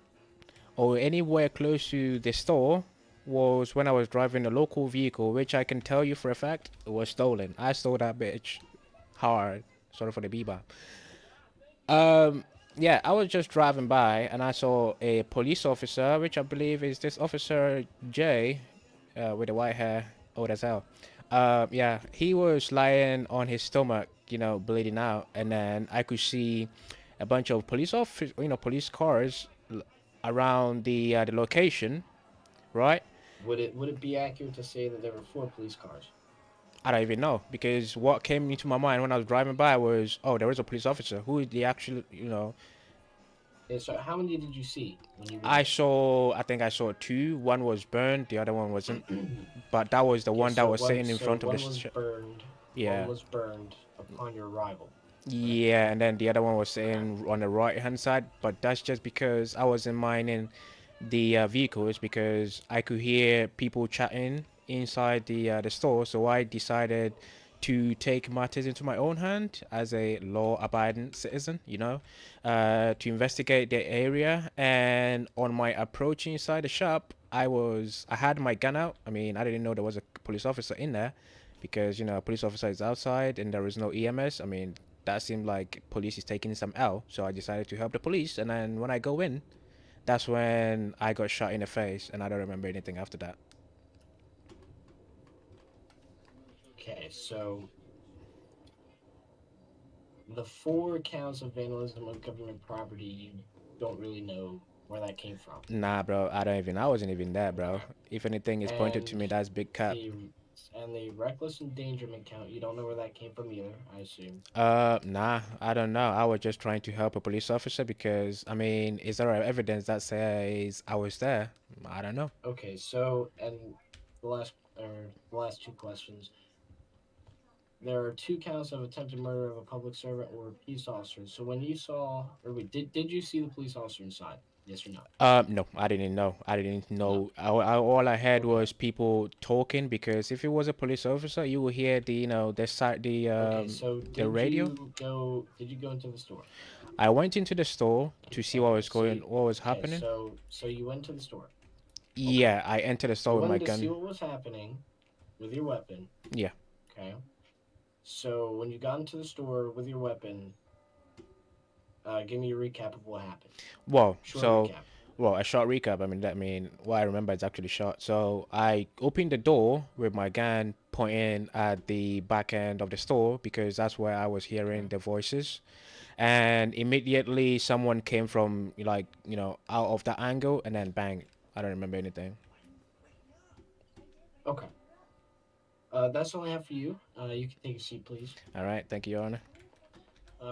or anywhere close to the store was when I was driving a local vehicle, which I can tell you for a fact it was stolen. I stole that bitch hard. Sorry for the bebop. Yeah, I was just driving by and I saw a police officer, which I believe is this Officer J, with the white hair, old as hell. Yeah, he was lying on his stomach, bleeding out, and then I could see a bunch of police cars around the location, right? Would it be accurate to say that there were 4 police cars? I don't even know, because what came into my mind when I was driving by was, oh, there is a police officer. Who is the actual, Yeah, so how many did you see when you were I think I saw two. One was burned, the other one wasn't. But that was the Okay, one that so was sitting in front of one the was burned. yeah. One was burned upon your arrival. Yeah, and then the other one was sitting on the right hand side, but that's just because I wasn't minding the vehicles, because I could hear people chatting inside the store, so I decided to take matters into my own hand as a law-abiding citizen, to investigate the area. And on my approach inside the shop, I had my gun out. I mean, I didn't know there was a police officer in there, because a police officer is outside and there is no EMS. I mean, that seemed like police is taking some L, so I decided to help the police. And then when I go in, that's when I got shot in the face, and I don't remember anything after that. Okay, so the 4 counts of vandalism of government property, you don't really know where that came from. Nah, bro, I wasn't even there, bro. If anything is pointed to me, that's big cap. And the reckless endangerment count, you don't know where that came from either, I assume. Nah, I don't know. I was just trying to help a police officer, because, I mean, is there evidence that says I was there? I don't know. Okay, so, and the last 2 questions. There are 2 counts of attempted murder of a public servant or a peace officer. So when you saw, or wait, did you see the police officer inside? Yes or no? No, I didn't know. No. All I heard was people talking, because if it was a police officer, you will hear the side, Okay, so the radio. Did you go into the store? I went into the store to see what was happening. So you went to the store. Yeah, I entered the store with my gun. You went to see what was happening with your weapon. Yeah. Okay. So when you got into the store with your weapon, give me a recap of what happened. Well, Recap. A short recap. I mean, what I remember is actually short. So I opened the door with my gun pointing at the back end of the store, because that's where I was hearing the voices. And immediately someone came from, out of that angle, and then bang. I don't remember anything. Okay. That's all I have for you. You can take a seat, please. All right. Thank you, Your Honor.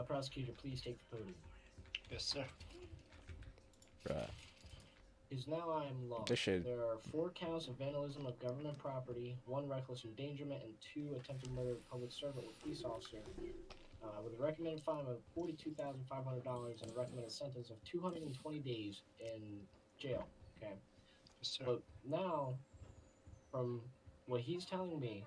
Prosecutor, please take the podium. Yes, sir. Right. Is now I am law. There are 4 counts of vandalism of government property, 1 reckless endangerment, and 2 attempted murder of a public servant or police officer, with a recommended fine of $42,500 and a recommended sentence of 220 days in jail. Okay. Yes, sir. But now, from what he's telling me,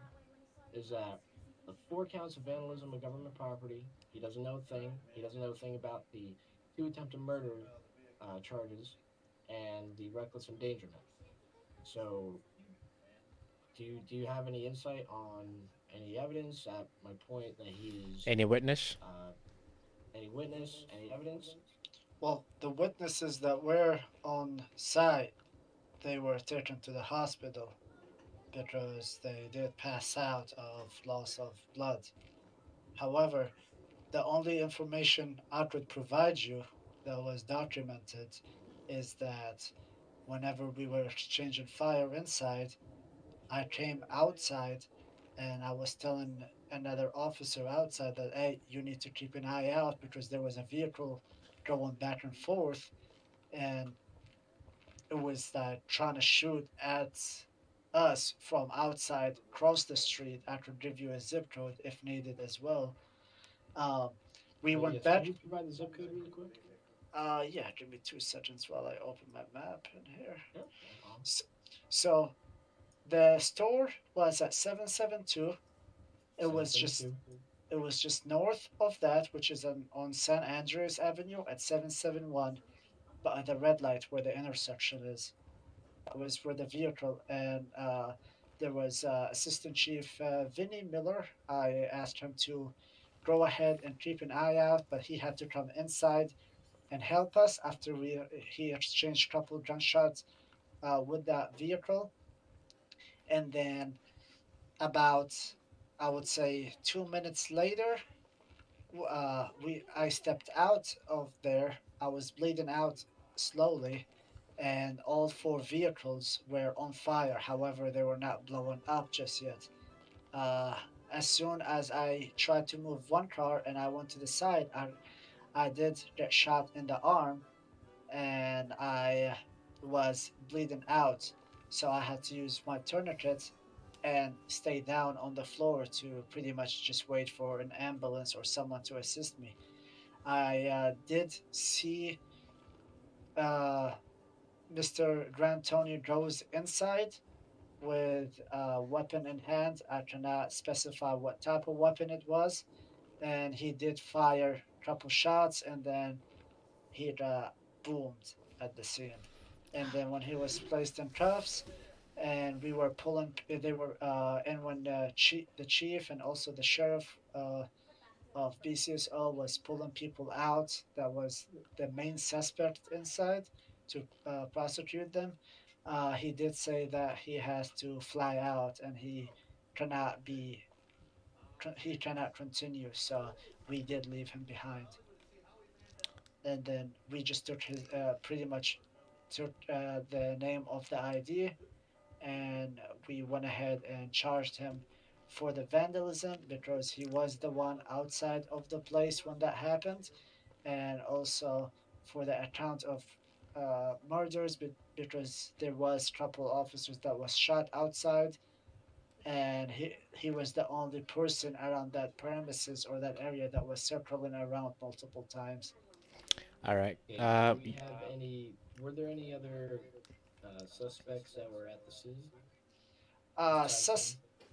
is that the 4 counts of vandalism of government property, he doesn't know a thing. He doesn't know a thing about the 2 attempted murder charges and the reckless endangerment. So, do you have any insight on any evidence at my point that he's... Any witness? Any witness? Any evidence? Well, the witnesses that were on site, they were taken to the hospital because they did pass out of loss of blood. However, the only information I could provide you that was documented is that whenever we were exchanging fire inside, I came outside and I was telling another officer outside that, hey, you need to keep an eye out because there was a vehicle going back and forth, and it was trying to shoot at us from outside across the street. I could give you a zip code if needed as well. We went back. Can you provide the zip code really quick? Yeah, give me 2 seconds while I open my map in here. Yep. So the store was at 772. It was just north of that, which is on San Andreas Avenue at 771, but at the red light where the intersection is. That was where the vehicle, and there was Assistant Chief Vinny Miller. I asked him to go ahead and keep an eye out, but he had to come inside and help us after he exchanged a couple gunshots with that vehicle. And then about, I would say, 2 minutes later, I stepped out of there. I was bleeding out slowly, and all 4 vehicles were on fire. However, they were not blowing up just yet. as soon as I tried to move one car and I went to the side, I did get shot in the arm, and I was bleeding out. So I had to use my tourniquet and stay down on the floor to pretty much just wait for an ambulance or someone to assist me. I did see uh, Mr. Grant Tony goes inside with a weapon in hand. I cannot specify what type of weapon it was, and he did fire a couple shots, and then he boomed at the scene. And then when he was placed in cuffs, and we were pulling, they were, and when the chief and also the sheriff of BCSO was pulling people out, that was the main suspect inside to prosecute them. He did say that he has to fly out and cannot be he cannot continue. So we did leave him behind, and then we just took his pretty much took the name of the ID, and we went ahead and charged him for the vandalism because he was the one outside of the place when that happened, and also for the account of murders because there was a couple officers that was shot outside, and he was the only person around that premises or that area that was circling around multiple times. All right. Yeah, do we have any? Were there any other suspects that were at the scene?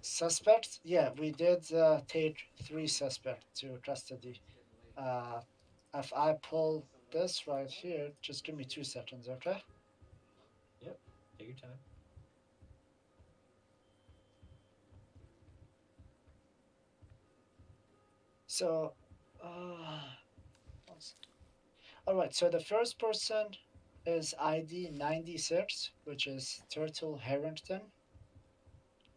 Suspects, yeah, we did take 3 suspects to custody. Uh, if I pull this right here, just give me 2 seconds, okay? Yep, take your time. So, all right. So the first person is ID 96, which is Turtle Harrington.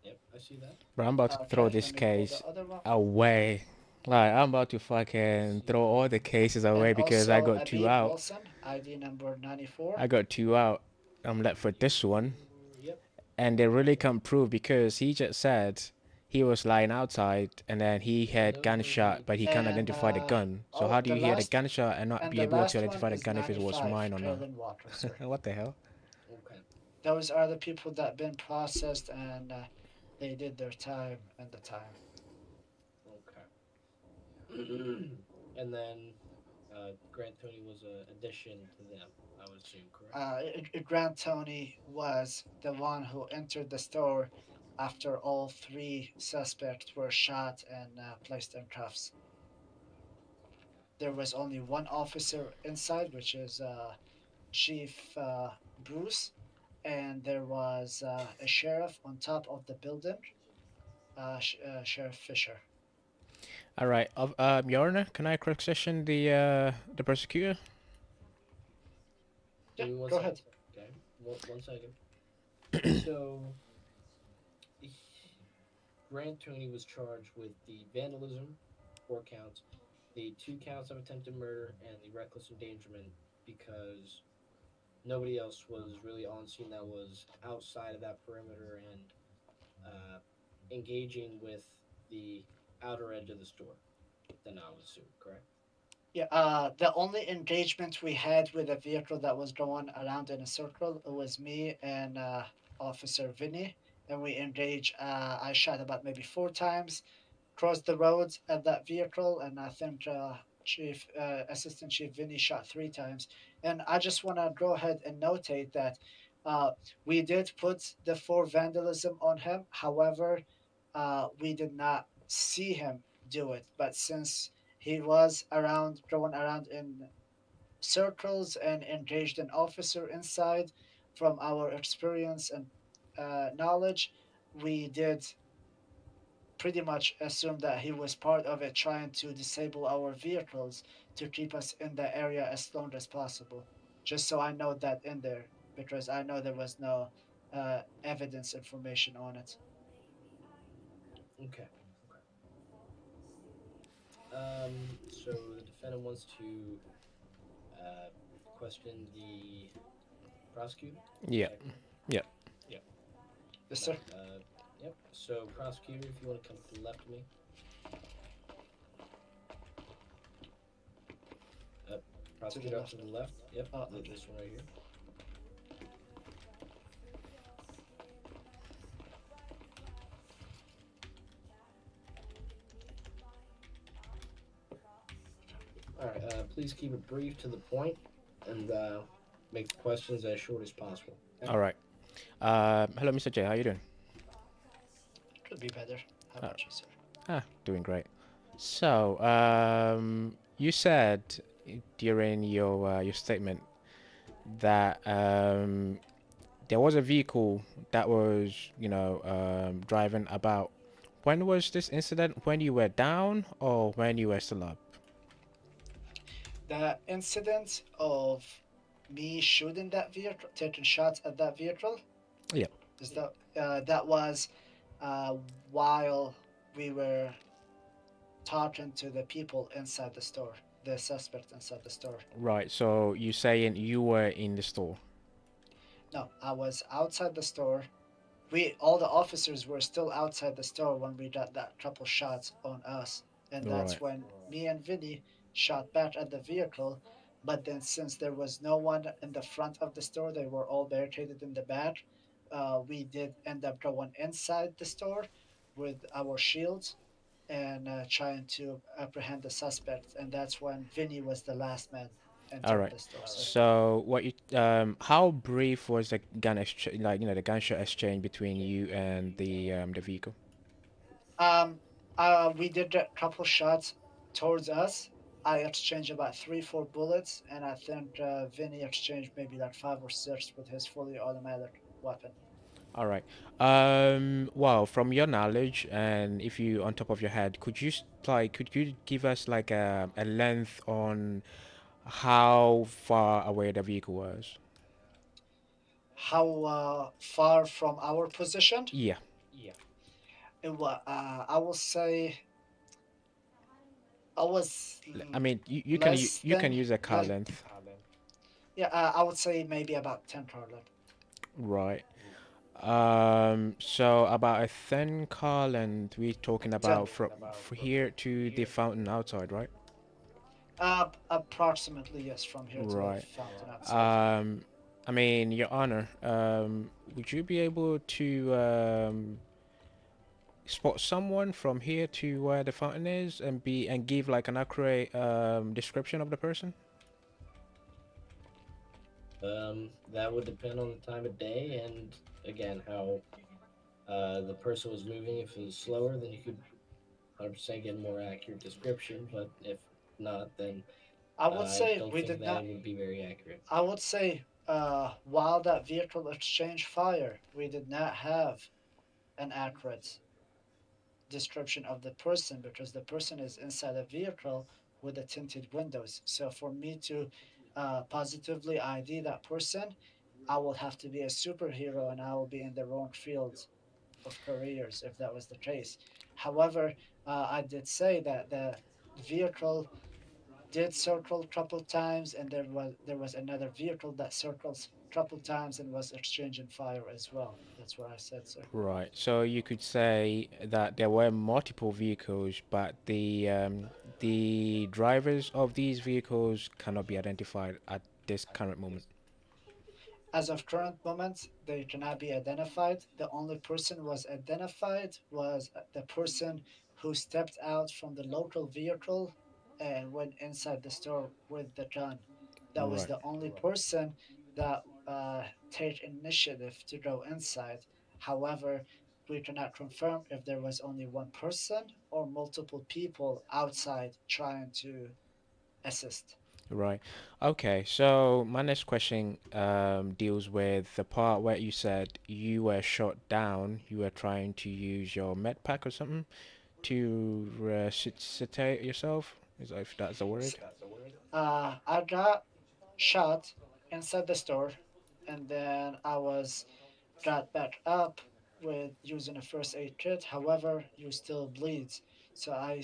Yep, I see that. Bro, I'm about to throw this case away. Like, I'm about to fucking throw all the cases away because I got 2 out. Wilson, ID number 94. I got 2 out. I'm left for this one. Yep. And they really can't prove because he just said he was lying outside and then he had gunshot, but he can't identify the gun. So how do you hear the gunshot and not be able to identify the gun if it was mine or not? What the hell? Okay. Those are the people that been processed and they did their time and the time. Okay. And then Grant Tony was an addition to them, I would assume, correct? Grant Tony was the one who entered the store after all 3 suspects were shot and placed in cuffs. There was only one officer inside, which is Chief Bruce, and there was a sheriff on top of the building, Sheriff Fisher. All right, Your Honor, can I question the prosecutor? Yeah, go ahead. Okay, 1 second. So, Grant Tony was charged with the vandalism, 4 counts, the 2 counts of attempted murder, and the reckless endangerment because nobody else was really on scene that was outside of that perimeter and engaging with the outer edge of the store. Then I would assume, correct? Yeah, the only engagement we had with a vehicle that was going around in a circle was me and Officer Vinny, and we engaged. I shot about maybe 4 times, crossed the roads at that vehicle, and I think Assistant Chief Vinny shot 3 times. And I just want to go ahead and notate that we did put the 4 vandalism on him. However, we did not see him do it, but since he was going around in circles and engaged an officer inside, from our experience and knowledge, we did pretty much assume that he was part of it, trying to disable our vehicles to keep us in the area as long as possible. Just so I know that in there, because I know there was no evidence information on it. Okay. So the defendant wants to question the prosecutor? Yeah. Yes, sir. Yep. So, prosecutor, if you want to come to the left of me. Prosecutor up to the left. Yep. This one right here. All right. Please keep it brief to the point, and make the questions as short as possible. Okay? All right. Hello, Mr. J. How you doing? Could be better. How about you, sir? Doing great. So, you said during your statement that there was a vehicle that was, driving about. When was this incident? When you were down or when you were still up? The incident of me shooting that vehicle, taking shots at that vehicle. Yeah. Is that was while we were talking to the people inside the store, the suspect inside the store. Right. So you saying you were in the store? No, I was outside the store. All the officers were still outside the store when we got that couple shots on us, and that's Right. when me and Vinny shot back at the vehicle. But then, since there was no one in the front of the store, they were all barricaded in the back. We did end up going inside the store with our shields and trying to apprehend the suspect, and that's when Vinny was the last man All entering right. the store. So what you how brief was the gun exchange, like the gunshot exchange between you and the vehicle? We did a couple shots towards us. I exchanged about 3-4 bullets, and I think Vinny exchanged maybe like 5 or 6 with his fully automatic weapon. All right. Well, from your knowledge, and if you on top of your head, could you give us like a length on how far away the vehicle was? How far from our position? Yeah. I will say I was. I mean, you can less you can than- use a car less- length. Yeah, I would say maybe about 10 car length. Right. So about a thin car length, we're talking about from here to the fountain outside, right? Approximately, yes, from here to Right. the fountain outside. I mean, Your Honor, would you be able to spot someone from here to where the fountain is and give like an accurate description of the person? That would depend on the time of day and again how the person was moving. If it was slower, then you could 100% get a more accurate description. But if not, then I would say don't we think did that not. would be very accurate. I would say while that vehicle exchanged fire, we did not have an accurate description of the person because the person is inside a vehicle with the tinted windows. So for me to positively ID that person, I will have to be a superhero and I will be in the wrong field of careers if that was the case. However, I did say that the vehicle did circle a couple times, and there was another vehicle that circles a couple times and was exchanging fire as well. That's what I said, sir. Right. So you could say that there were multiple vehicles, but the drivers of these vehicles cannot be identified at this current moment. As of current moment, they cannot be identified. The only person was identified was the person who stepped out from the local vehicle and went inside the store with the gun. That was Right. the only person that take initiative to go inside. However, we cannot confirm if there was only one person or multiple people outside trying to assist. Right. Okay. So my next question deals with the part where you said you were shot down. You were trying to use your med pack or something to resuscitate yourself. Is that, if that's the word? I got shot inside the store, and then I was got back up with using a first aid kit. However, you still bleeds. So I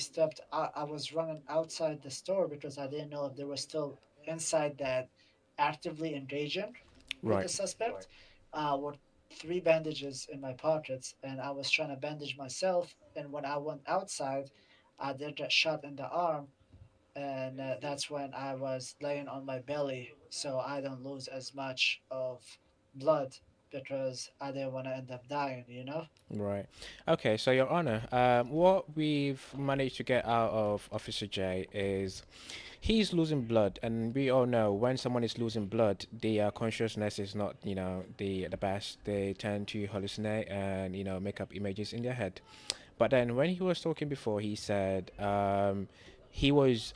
was running outside the store because I didn't know if there was still inside that actively engaging with the Right. suspect. What 3 bandages in my pockets, and I was trying to bandage myself. And when I went outside, I did get shot in the arm, and that's when I was laying on my belly, so I don't lose as much of blood because I didn't want to end up dying. You know? Right. Okay, so Your Honor, what we've managed to get out of Officer J is he's losing blood, and we all know when someone is losing blood, their consciousness is not, the best. They tend to hallucinate and, make up images in their head. But then when he was talking before, he said he was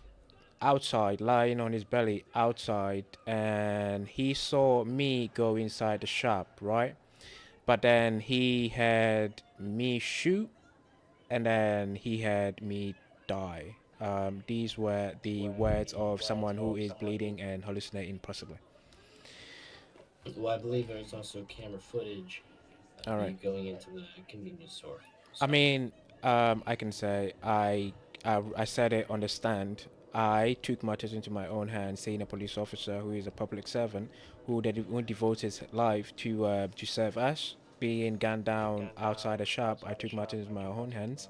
outside, lying on his belly outside, and he saw me go inside the shop, right? But then he had me shoot, and then he had me die. These were the words of someone who is bleeding and hallucinating, possibly. Well, I believe there's also camera footage of All you right. going into the convenience store. I mean, I can say I said it on the stand. I took matters into my own hands, seeing a police officer who is a public servant who devotes his life to serve us, being gunned down outside a shop. I took matters into my own hands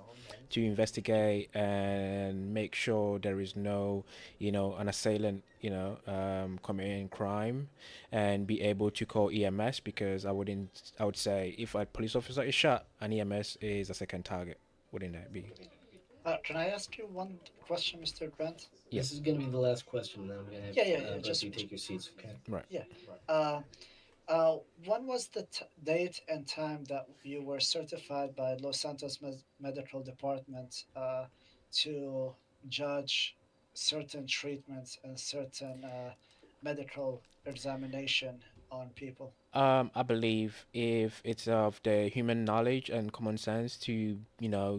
to investigate and make sure there is no, an assailant, committing crime, and be able to call EMS, because I would say if a police officer is shot, an EMS is a second target, wouldn't that be? Can I ask you one question, Mr. Grant? Yeah. This is going to be the last question, and then I'm going to Yeah. both Just you take your seats, okay? Right. Yeah. When was the date and time that you were certified by Los Santos Medical Department to judge certain treatments and certain medical examination on people? I believe if it's of the human knowledge and common sense to,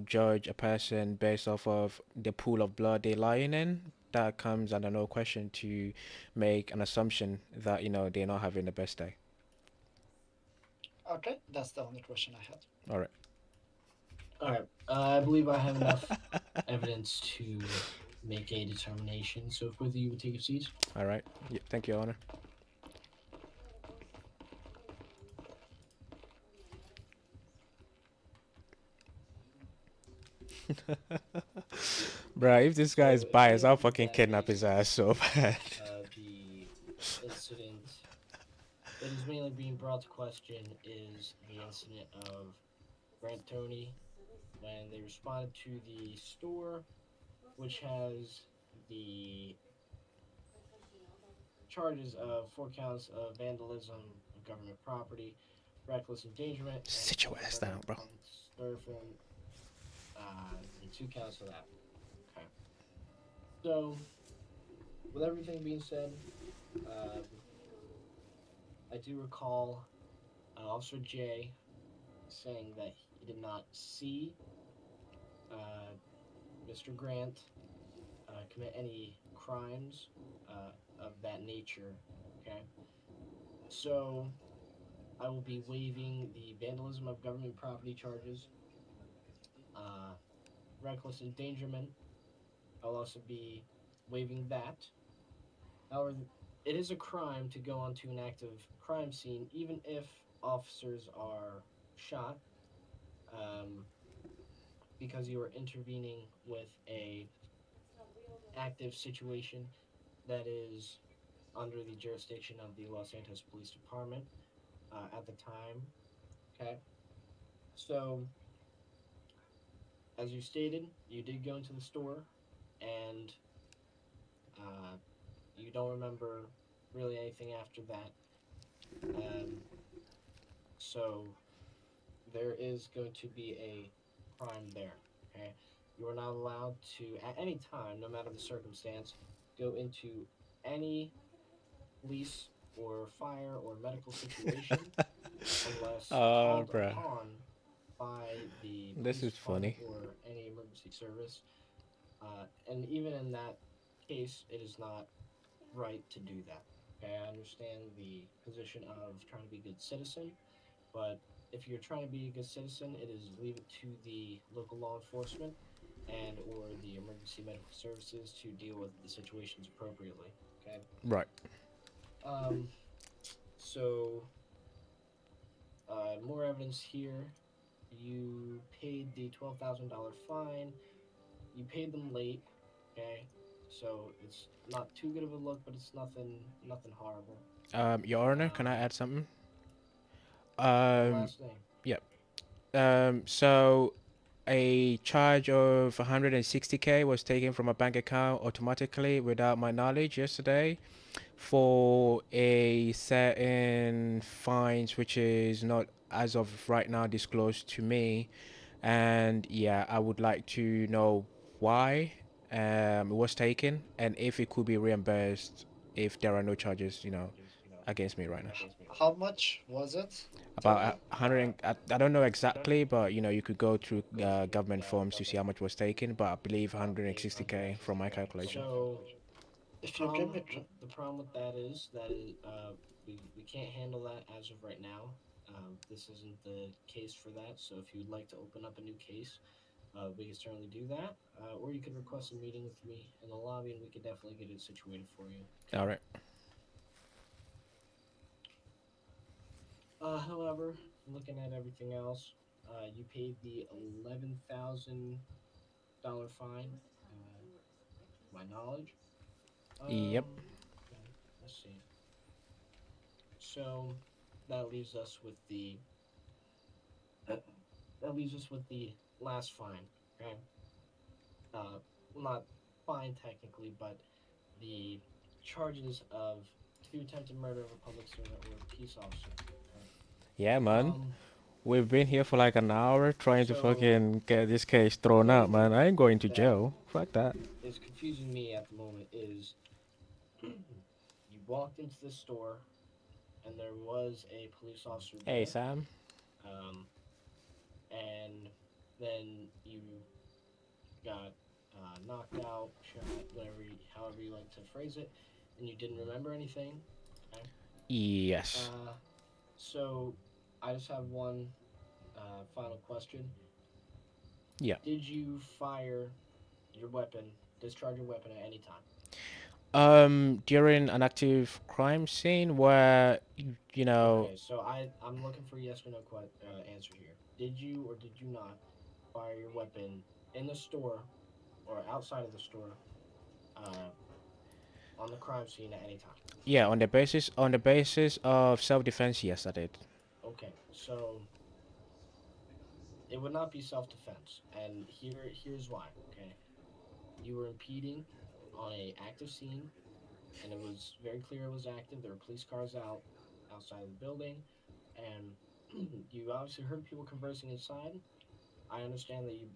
judge a person based off of the pool of blood they're lying in, that comes under no question to make an assumption that, they're not having the best day. Okay, that's the only question I had. All right. All right. I believe I have enough evidence to make a determination. So if both of you would take your seats. All right. Yeah, thank you, Your Honor. Bruh, if this guy is biased, I'll fucking kidnap his ass so bad. The incident that is mainly being brought to question is the incident of Grant Tony when they responded to the store, which has the charges of 4 counts of vandalism of government property, reckless endangerment, Sit your ass down, bro. And 2 counts of that. Okay. So, with everything being said, I do recall Officer J saying that he did not see Mr. Grant commit any crimes of that nature. Okay. So, I will be waiving the vandalism of government property charges, reckless endangerment. I'll also be waiving that. However, it is a crime to go onto an active crime scene, even if officers are shot, because you are intervening with a active situation that is under the jurisdiction of the Los Santos Police Department at the time. Okay. So, as you stated, you did go into the store, and you don't remember really anything after that. So, there is going to be a crime there. Okay. You are not allowed to, at any time, no matter the circumstance, go into any police or fire or medical situation unless called upon by the This police is funny. or any emergency service. And even in that case, it is not right to do that. Okay, I understand the position of trying to be a good citizen, but if you're trying to be a good citizen, it is leave it to the local law enforcement and or the emergency medical services to deal with the situations appropriately. Okay. Right. So more evidence here. You paid the $12,000 fine. You paid them late. Okay, so it's not too good of a look, but it's nothing horrible. Your Honor, can I add something? Last name. Yep. So a charge of 160K was taken from a bank account automatically without my knowledge yesterday for a certain fines which is not as of right now disclosed to me, and yeah, I would like to know why it was taken and if it could be reimbursed if there are no charges, against me right now. How much was it? About 100. I don't know exactly, but you could go through government forms to see how much was taken. But I believe 160K from my calculation. So, If you give me, the problem with that is we can't handle that as of right now. This isn't the case for that. So if you'd like to open up a new case, we can certainly do that. Or you could request a meeting with me in the lobby, and we could definitely get it situated for you. All right. However, looking at everything else, you paid the $11,000 fine. To my knowledge. Yep. Okay, let's see. So that leaves us with the last fine. Okay. Well, not fine technically, but the charges of 2 attempted murder of a public servant or a peace officer. Yeah, man. We've been here for like an hour trying to fucking get this case thrown out, man. I ain't going to jail. Fuck that. Is confusing me at the moment is you walked into the store and there was a police officer there. Hey, Sam. And then you got knocked out, shot, however you like to phrase it, and you didn't remember anything. Okay? Yes. So I just have one final question. Yeah. Did you fire your weapon, discharge your weapon at any time? During an active crime scene where, Okay, so I'm looking for a yes or no answer here. Did you or did you not fire your weapon in the store or outside of the store on the crime scene at any time? Yeah, on the basis of self-defense, yes, I did. Okay, so it would not be self-defense, and here's why. Okay, you were impeding on a active scene, and it was very clear it was active. There were police cars outside of the building, and you obviously heard people conversing inside. I understand that you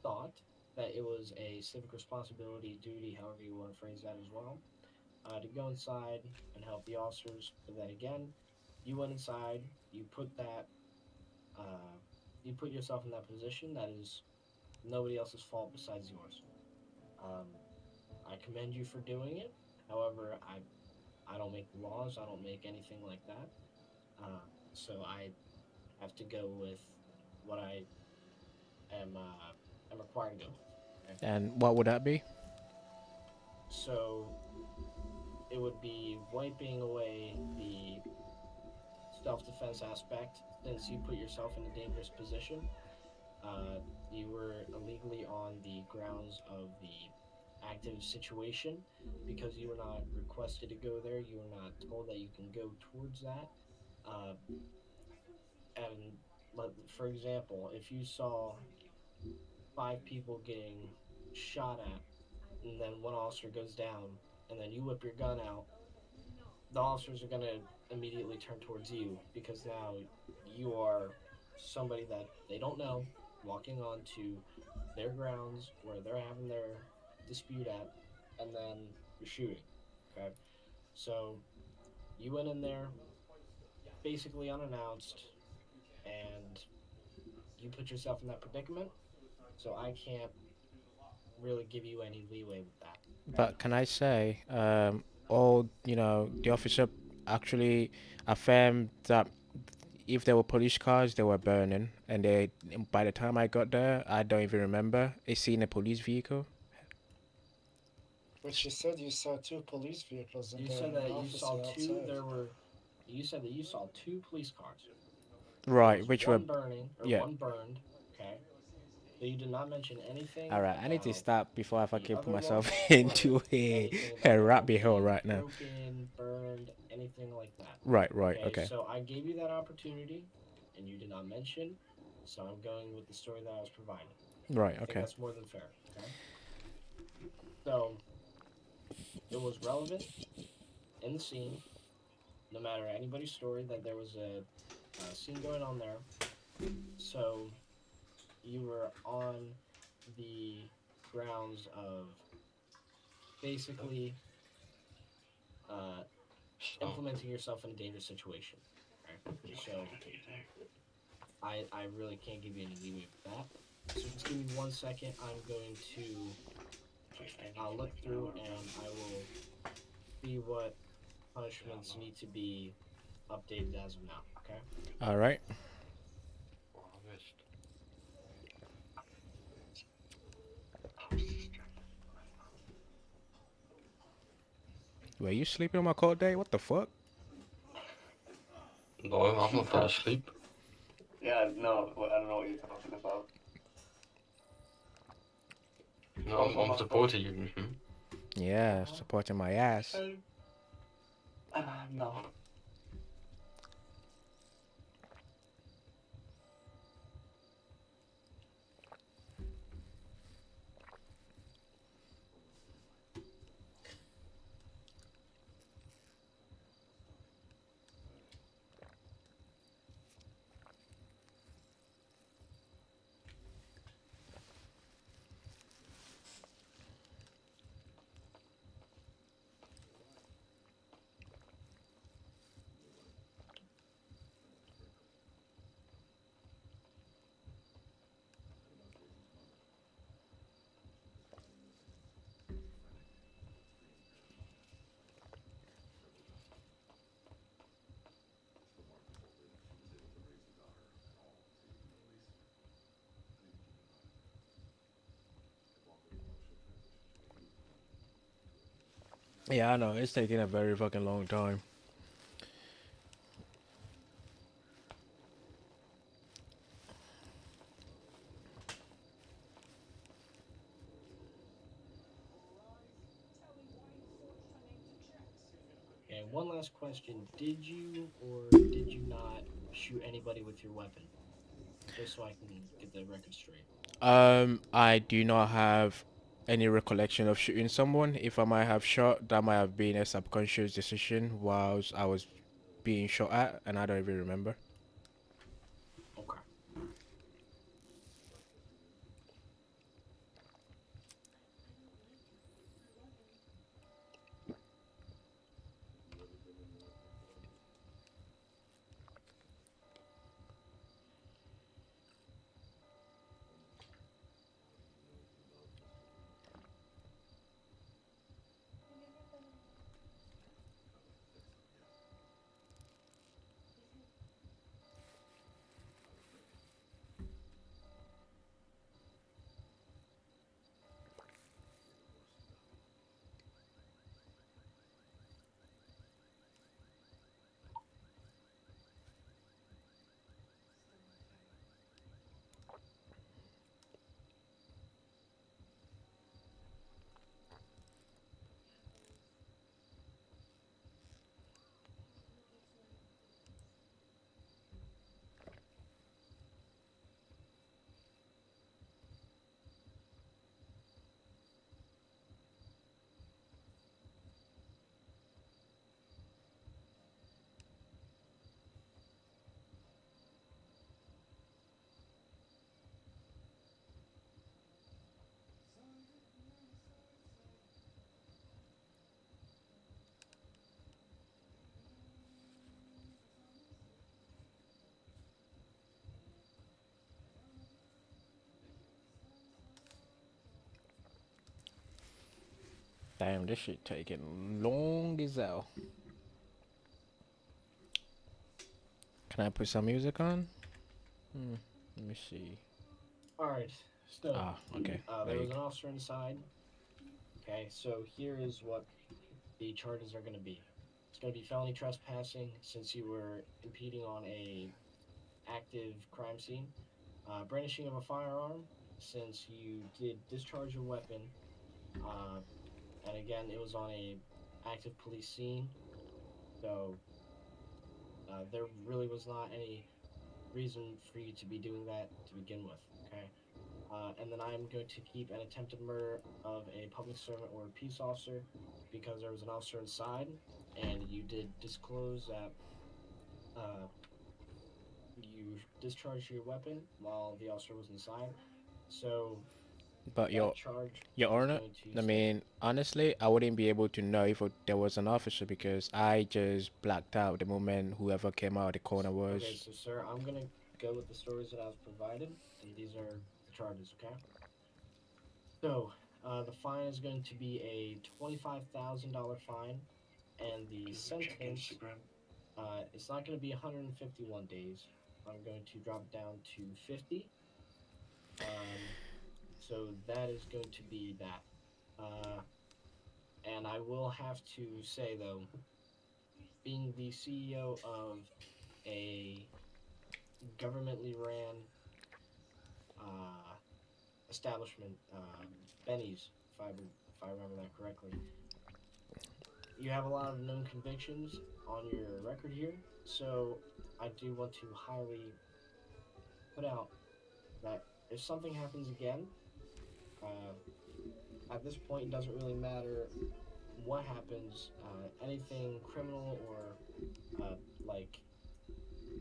thought that it was a civic responsibility, duty, however you want to phrase that as well, to go inside and help the officers. But then again, you went inside, you put yourself in that position. That is nobody else's fault besides yours. I commend you for doing it. However, I don't make laws. I don't make anything like that. So I have to go with what I am required to go with. Okay? And what would that be? So it would be wiping away the self-defense aspect, since you put yourself in a dangerous position. You were illegally on the grounds of the active situation because you were not requested to go there. You were not told that you can go towards that. And for example, if you saw 5 people getting shot at, and then one officer goes down, and then you whip your gun out, the officers are going to immediately turn towards you because now you are somebody that they don't know walking onto their grounds where they're having their dispute at, and then you're shooting. Okay, so you went in there basically unannounced, and you put yourself in that predicament. So I can't really give you any leeway with that. But can I say, the officer actually affirmed that if there were police cars, they were burning, and by the time I got there, I don't even remember seeing a police vehicle. But you said you saw 2 police vehicles. You said that you saw 2. You said that you saw 2 police cars. Right, which were one burning or yeah. one burned. Okay. So you did not mention anything All right, I need to about stop before I the fucking put other myself one into or anything a about the home rabbit hole being right now. broken, burned, anything like that. Right, right, Okay, okay. so I gave you that opportunity and you did not mention, so I'm going with the story that I was provided. Right, I think okay. that's more than fair. Okay. So it was relevant in the scene, no matter anybody's story, that there was a scene going on there. So you were on the grounds of basically implementing yourself in a dangerous situation. Right? So I really can't give you any leeway with that. So just give me 1 second. I'm going to I'll look through and I will see what punishments need to be updated as of now. Okay. All right. Were you sleeping on my cold day? What the fuck? No, I'm not fell asleep. Yeah, no, I don't know what you're talking about. No, I'm supporting you. Yeah, supporting my ass. No. Yeah, I know. It's taking a very fucking long time. Okay. One last question: did you or did you not shoot anybody with your weapon? Just so I can get the record straight. I do not have any recollection of shooting someone. If I might have shot, that might have been a subconscious decision whilst I was being shot at, and I don't even remember. Okay. Damn, this shit taking long as hell. Can I put some music on? Let me see. All right. So. Okay. There was an officer inside. Okay, so here is what the charges are going to be. It's going to be felony trespassing since you were impeding on a active crime scene. Brandishing of a firearm, since you did discharge your weapon, and again, it was on a active police scene, so there really was not any reason for you to be doing that to begin with, okay? And then I am going to keep an attempted murder of a public servant or a peace officer because there was an officer inside, and you did disclose that you discharged your weapon while the officer was inside. So, But that charge Your is Honor, going to I stay. mean, honestly, I wouldn't be able to know if there was an officer because I just blacked out the moment whoever came out of the corner was. Okay, so sir, I'm gonna go with the stories that I was provided, and these are the charges, okay? So, the fine is going to be a $25,000 fine, and the Check sentence, Instagram. it's not going to be 151 days. I'm going to drop it down to 50. So that is going to be that. And I will have to say, though, being the CEO of a governmentally ran establishment, Benny's, if I remember that correctly, you have a lot of known convictions on your record here, so I do want to highly put out that if something happens again, at this point it doesn't really matter what happens, anything criminal or like,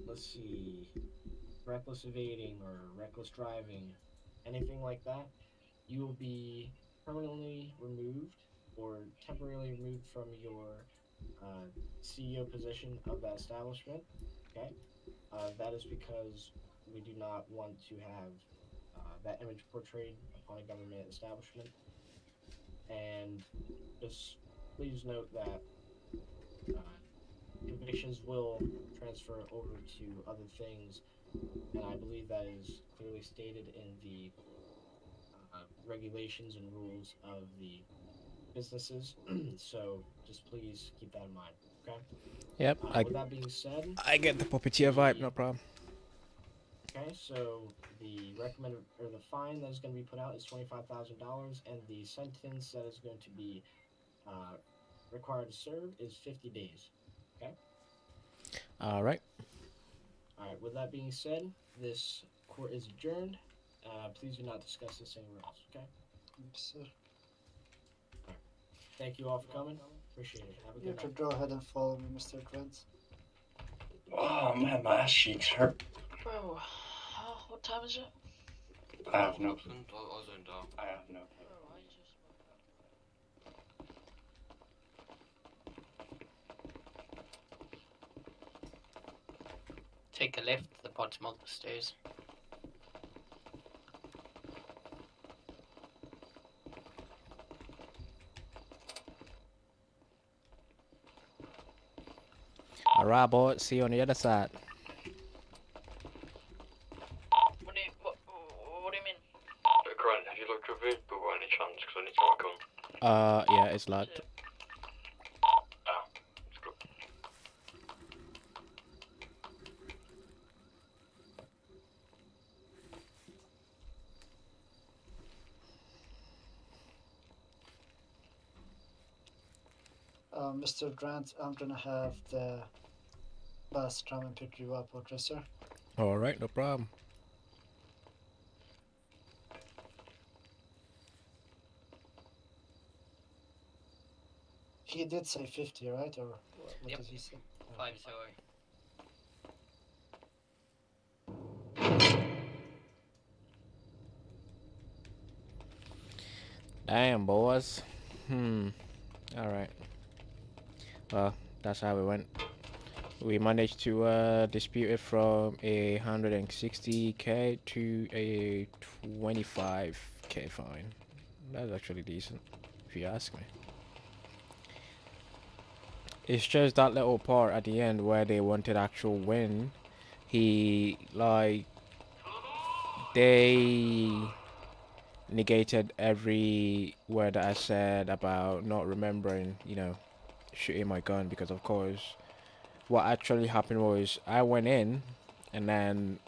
let's see, reckless evading or reckless driving, anything like that, you will be permanently removed or temporarily removed from your CEO position of that establishment. Okay, that is because we do not want to have that image portrayed upon a government establishment. And just please note that convictions will transfer over to other things, and I believe that is clearly stated in the regulations and rules of the businesses. So just please keep that in mind. Okay. Yep, With that being said, I get the puppeteer vibe, no problem. okay, so the recommended or the fine that is going to be put out is $25,000, and the sentence that is going to be required to serve is 50 days. Okay. All right. All right. With that being said, this court is adjourned. Please do not discuss this anywhere else. Okay. So Thank you all for coming. Appreciate it. Have a you good can night. go ahead and follow me, Mr. Grant. Oh man, my ass cheeks hurt. Bro, what time is it? I have no clue. I was in dark. I have no clue. Bro, I just Take a left to the bottom of the stairs. All right, boy. See you on the other side. What do you mean? Grant, have you looked your vehicle by any chance? Because I need to work on. Yeah, it's locked. Ah, it's good. Mr. Grant, I'm gonna have the bus come and pick you up, okay, sir? All right, no problem. He did say 50, right? Or what Yep. did he say? 5-0. Damn, boys. All right. Well, that's how it went. We managed to dispute it from a 160K to a 25K fine. That's actually decent, if you ask me. It's just that little part at the end where they wanted actual win. They negated every word that I said about not remembering, shooting my gun, because of course what actually happened was I went in and then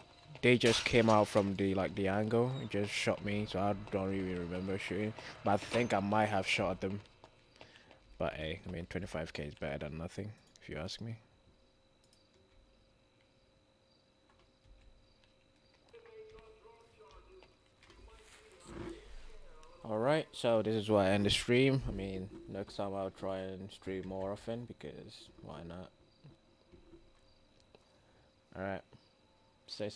they just came out from the the angle and just shot me, so I don't really remember shooting, but I think I might have shot them. But hey, I mean 25k is better than nothing, if you ask me. Alright, so this is why I end the stream. I mean, next time I'll try and stream more often, because why not? Alright, stay safe.